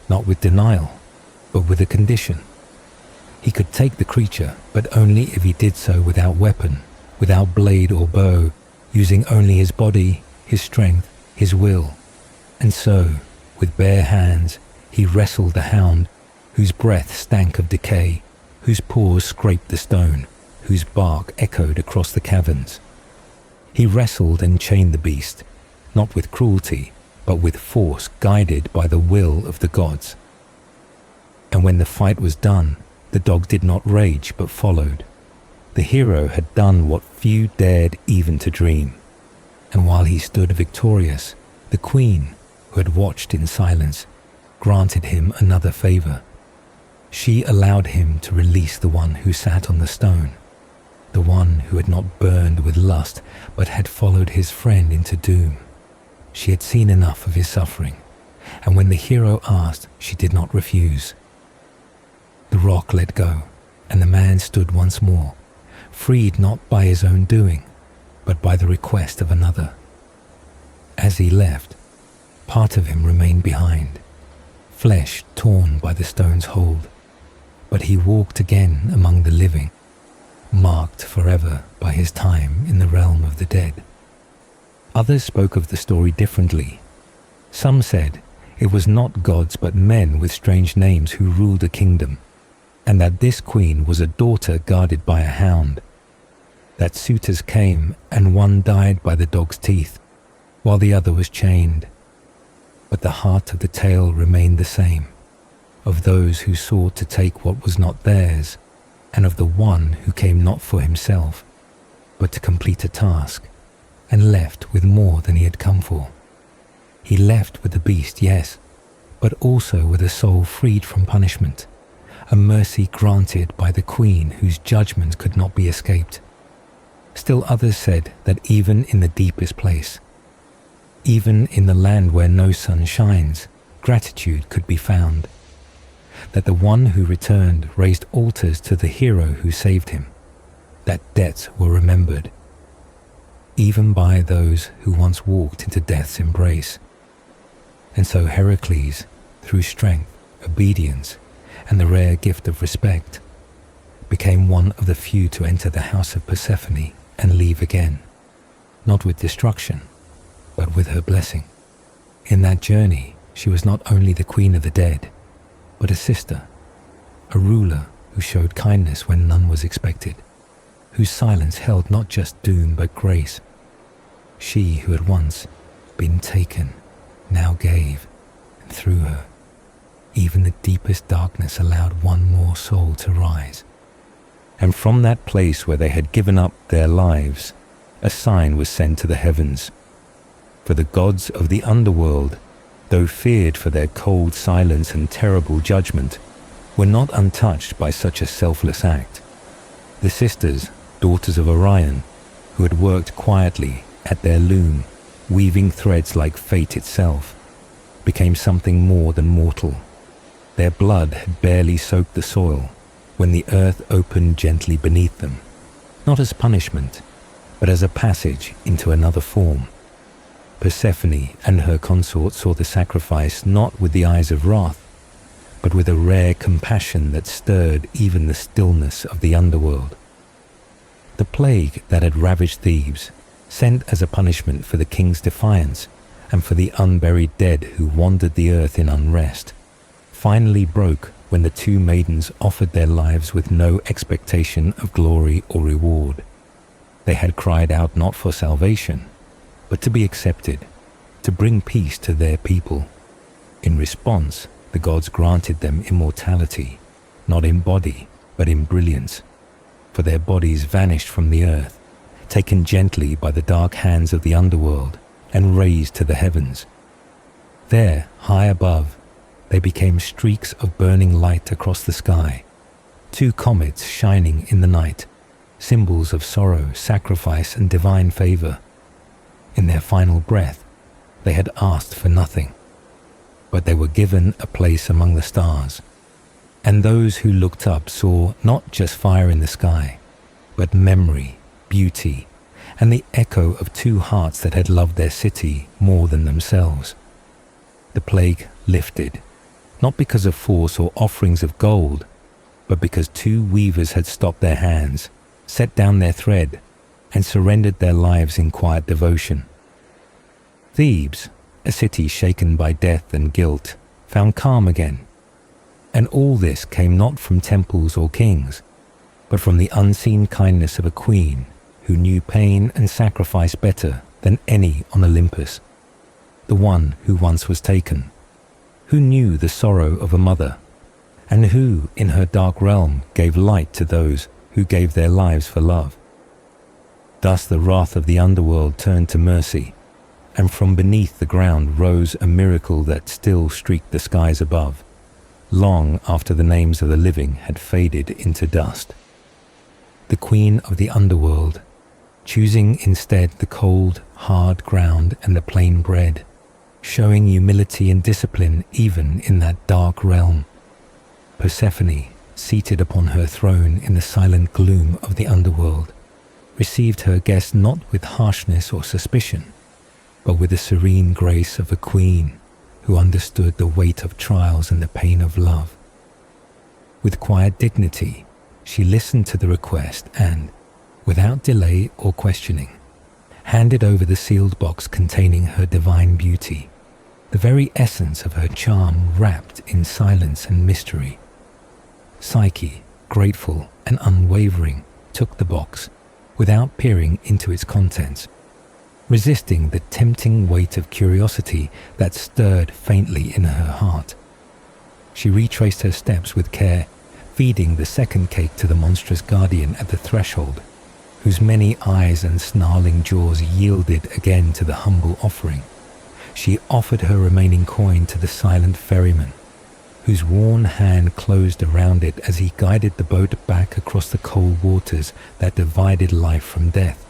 not with denial, but with a condition. He could take the creature, but only if he did so without weapon, without blade or bow, using only his body, his strength, his will. And so, with bare hands, he wrestled the hound, whose breath stank of decay, whose paws scraped the stone, whose bark echoed across the caverns. He wrestled and chained the beast, not with cruelty, but with force guided by the will of the gods. And when the fight was done, the dog did not rage but followed. The hero had done what few dared even to dream. And while he stood victorious, the queen, who had watched in silence, granted him another favor. She allowed him to release the one who sat on the stone, the one who had not burned with lust but had followed his friend into doom. She had seen enough of his suffering, and when the hero asked, she did not refuse. The rock let go, and the man stood once more, freed not by his own doing, but by the request of another. As he left, part of him remained behind, flesh torn by the stone's hold, but he walked again among the living, marked forever by his time in the realm of the dead. Others spoke of the story differently. Some said it was not gods but men with strange names who ruled a kingdom, and that this queen was a daughter guarded by a hound. That suitors came, and one died by the dog's teeth, while the other was chained. But the heart of the tale remained the same, of those who sought to take what was not theirs, and of the one who came not for himself, but to complete a task, and left with more than he had come for. He left with the beast, yes, but also with a soul freed from punishment, a mercy granted by the queen whose judgment could not be escaped. Still others said that even in the deepest place, even in the land where no sun shines, gratitude could be found, that the one who returned raised altars to the hero who saved him, that debts were remembered, even by those who once walked into death's embrace. And so Heracles, through strength, obedience, and the rare gift of respect, became one of the few to enter the house of Persephone and leave again, not with destruction, but with her blessing. In that journey, she was not only the queen of the dead, but a sister, a ruler who showed kindness when none was expected, whose silence held not just doom but grace. She who had once been taken now gave, and through her, even the deepest darkness allowed one more soul to rise. And from that place where they had given up their lives, a sign was sent to the heavens. For the gods of the underworld, though feared for their cold silence and terrible judgment, were not untouched by such a selfless act. The sisters, daughters of Orion, who had worked quietly at their loom, weaving threads like fate itself, became something more than mortal. Their blood had barely soaked the soil when the earth opened gently beneath them, not as punishment, but as a passage into another form. Persephone and her consort saw the sacrifice not with the eyes of wrath, but with a rare compassion that stirred even the stillness of the underworld. The plague that had ravaged Thebes, sent as a punishment for the king's defiance and for the unburied dead who wandered the earth in unrest, finally broke when the two maidens offered their lives with no expectation of glory or reward. They had cried out not for salvation, but to be accepted, to bring peace to their people. In response, the gods granted them immortality, not in body, but in brilliance, for their bodies vanished from the earth, taken gently by the dark hands of the underworld and raised to the heavens. There, high above, they became streaks of burning light across the sky, two comets shining in the night, symbols of sorrow, sacrifice, and divine favor. In their final breath, they had asked for nothing, but they were given a place among the stars. And those who looked up saw not just fire in the sky, but memory, beauty, and the echo of two hearts that had loved their city more than themselves. The plague lifted, not because of force or offerings of gold, but because two weavers had stopped their hands, set down their thread, and surrendered their lives in quiet devotion. Thebes, a city shaken by death and guilt, found calm again. And all this came not from temples or kings, but from the unseen kindness of a queen who knew pain and sacrifice better than any on Olympus, the one who once was taken, who knew the sorrow of a mother, and who, in her dark realm, gave light to those who gave their lives for love. Thus the wrath of the underworld turned to mercy, and from beneath the ground rose a miracle that still streaked the skies above, long after the names of the living had faded into dust. The queen of the underworld, choosing instead the cold, hard ground and the plain bread, showing humility and discipline even in that dark realm. Persephone, seated upon her throne in the silent gloom of the underworld, received her guest not with harshness or suspicion, but with the serene grace of a queen who understood the weight of trials and the pain of love. With quiet dignity, she listened to the request and, without delay or questioning, handed over the sealed box containing her divine beauty, the very essence of her charm wrapped in silence and mystery. Psyche, grateful and unwavering, took the box without peering into its contents, resisting the tempting weight of curiosity that stirred faintly in her heart. She retraced her steps with care, feeding the second cake to the monstrous guardian at the threshold, whose many eyes and snarling jaws yielded again to the humble offering. She offered her remaining coin to the silent ferryman, whose worn hand closed around it as he guided the boat back across the cold waters that divided life from death.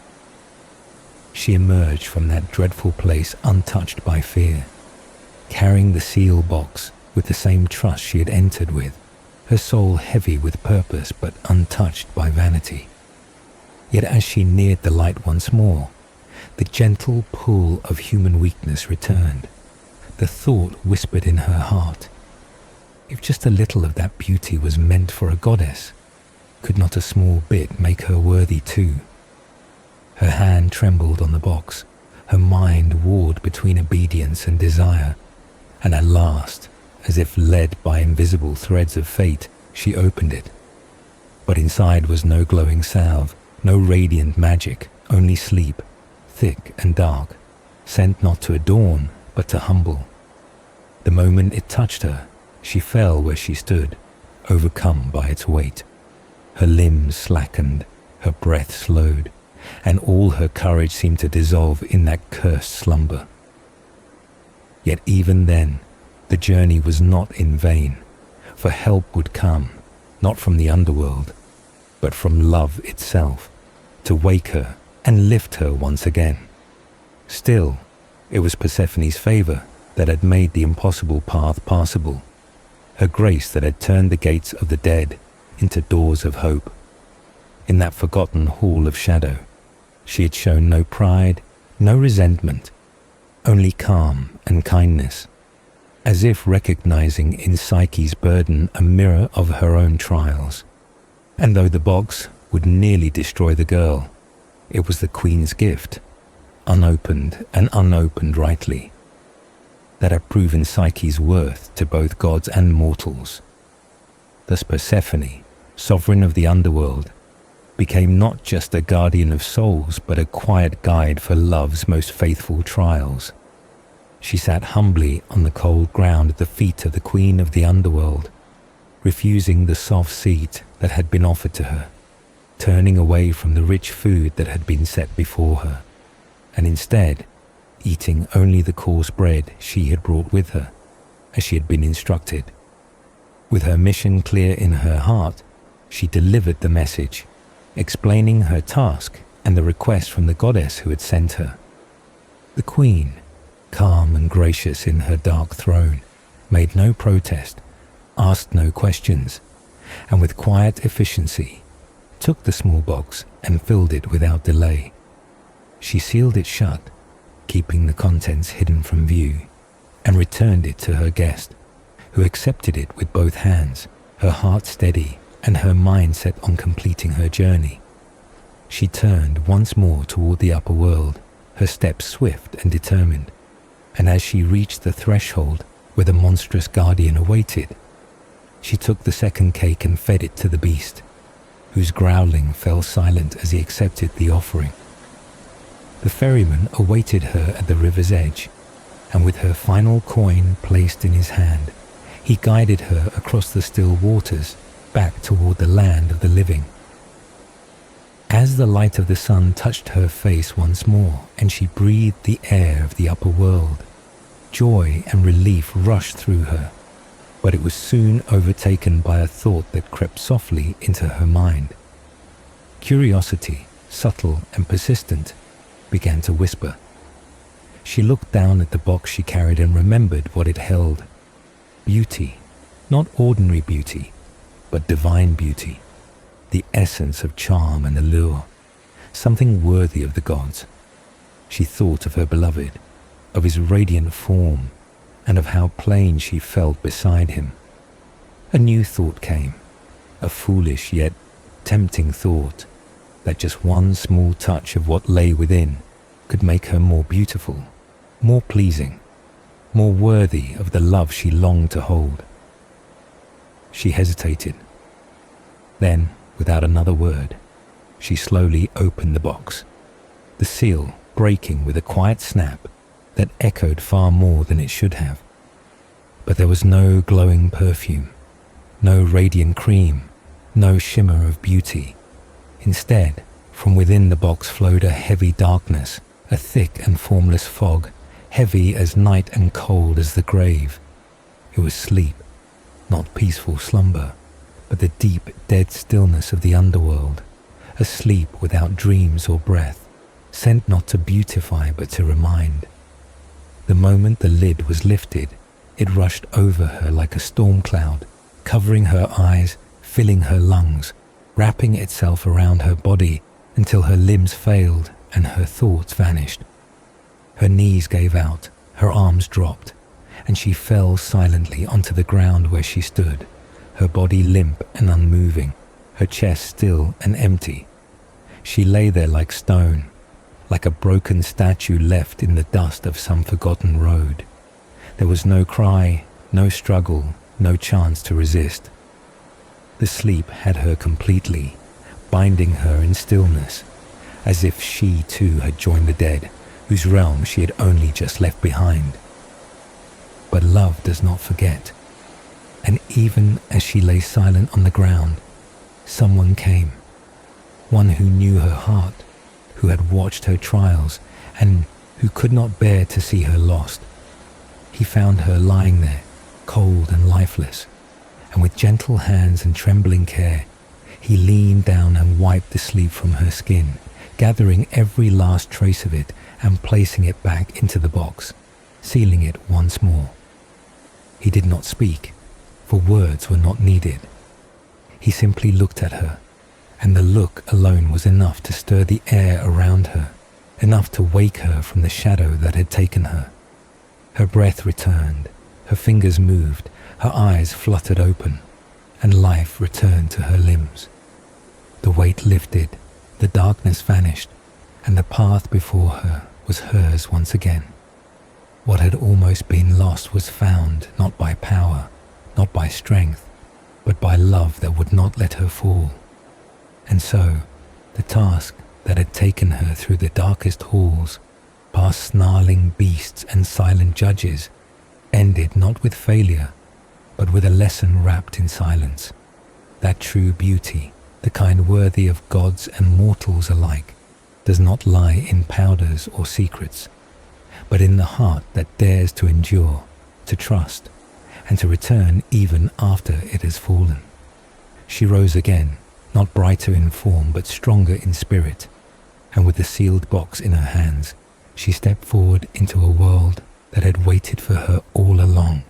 She emerged from that dreadful place untouched by fear, carrying the seal box with the same trust she had entered with, her soul heavy with purpose but untouched by vanity. Yet as she neared the light once more, the gentle pull of human weakness returned. The thought whispered in her heart, if just a little of that beauty was meant for a goddess, could not a small bit make her worthy too? Her hand trembled on the box, her mind warred between obedience and desire, and at last, as if led by invisible threads of fate, she opened it. But inside was no glowing salve, no radiant magic, only sleep, thick and dark, sent not to adorn, but to humble. The moment it touched her, she fell where she stood, overcome by its weight. Her limbs slackened, her breath slowed, and all her courage seemed to dissolve in that cursed slumber. Yet even then, the journey was not in vain, for help would come, not from the underworld, but from love itself, to wake her and lift her once again. Still, It was Persephone's favor that had made the impossible path passable, her grace that had turned the gates of the dead into doors of hope. In that forgotten hall of shadow, she had shown no pride, no resentment, only calm and kindness, as if recognizing in Psyche's burden a mirror of her own trials. And though the box would nearly destroy the girl, it was the Queen's gift, unopened and unopened rightly, that had proven Psyche's worth to both gods and mortals. Thus Persephone, sovereign of the underworld, became not just a guardian of souls, but a quiet guide for love's most faithful trials. She sat humbly on the cold ground at the feet of the Queen of the Underworld, refusing the soft seat that had been offered to her, turning away from the rich food that had been set before her, and instead eating only the coarse bread she had brought with her, as she had been instructed. With her mission clear in her heart, she delivered the message, explaining her task and the request from the goddess who had sent her. The Queen, calm and gracious in her dark throne, made no protest, asked no questions, and with quiet efficiency, took the small box and filled it without delay. She sealed it shut, keeping the contents hidden from view, and returned it to her guest, who accepted it with both hands, her heart steady and her mind set on completing her journey. She turned once more toward the upper world, her steps swift and determined, and as she reached the threshold where the monstrous guardian awaited, she took the second cake and fed it to the beast, whose growling fell silent as he accepted the offering. The ferryman awaited her at the river's edge, and with her final coin placed in his hand, he guided her across the still waters back toward the land of the living. As the light of the sun touched her face once more and she breathed the air of the upper world, joy and relief rushed through her, but it was soon overtaken by a thought that crept softly into her mind. Curiosity, subtle and persistent, began to whisper. She looked down at the box she carried and remembered what it held. Beauty, not ordinary beauty, but divine beauty, the essence of charm and allure, something worthy of the gods. She thought of her beloved, of his radiant form, and of how plain she felt beside him. A new thought came, a foolish yet tempting thought, that just one small touch of what lay within could make her more beautiful, more pleasing, more worthy of the love she longed to hold. She hesitated. Then, without another word, she slowly opened the box, the seal breaking with a quiet snap that echoed far more than it should have. But there was no glowing perfume, no radiant cream, no shimmer of beauty. Instead, from within the box flowed a heavy darkness, a thick and formless fog, heavy as night and cold as the grave. It was sleep, not peaceful slumber, but the deep, dead stillness of the underworld, a sleep without dreams or breath, sent not to beautify but to remind. The moment the lid was lifted, it rushed over her like a storm cloud, covering her eyes, filling her lungs, wrapping itself around her body until her limbs failed and her thoughts vanished. Her knees gave out, her arms dropped, and she fell silently onto the ground where she stood, her body limp and unmoving, her chest still and empty. She lay there like stone, like a broken statue left in the dust of some forgotten road. There was no cry, no struggle, no chance to resist. The sleep had her completely, binding her in stillness, as if she too had joined the dead, whose realm she had only just left behind. But love does not forget, and even as she lay silent on the ground, someone came, one who knew her heart, who had watched her trials, and who could not bear to see her lost. He found her lying there, cold and lifeless, and with gentle hands and trembling care, he leaned down and wiped the sleep from her skin, gathering every last trace of it and placing it back into the box, sealing it once more. He did not speak, for words were not needed. He simply looked at her, and the look alone was enough to stir the air around her, enough to wake her from the shadow that had taken her. Her breath returned, her fingers moved, her eyes fluttered open, and life returned to her limbs. The weight lifted, the darkness vanished, and the path before her was hers once again. What had almost been lost was found not by power, not by strength, but by love that would not let her fall. And so, the task that had taken her through the darkest halls, past snarling beasts and silent judges, ended not with failure, but with a lesson wrapped in silence. That true beauty, the kind worthy of gods and mortals alike, does not lie in powders or secrets, but in the heart that dares to endure, to trust, and to return even after it has fallen. She rose again, not brighter in form but stronger in spirit, and with the sealed box in her hands, she stepped forward into a world that had waited for her all along.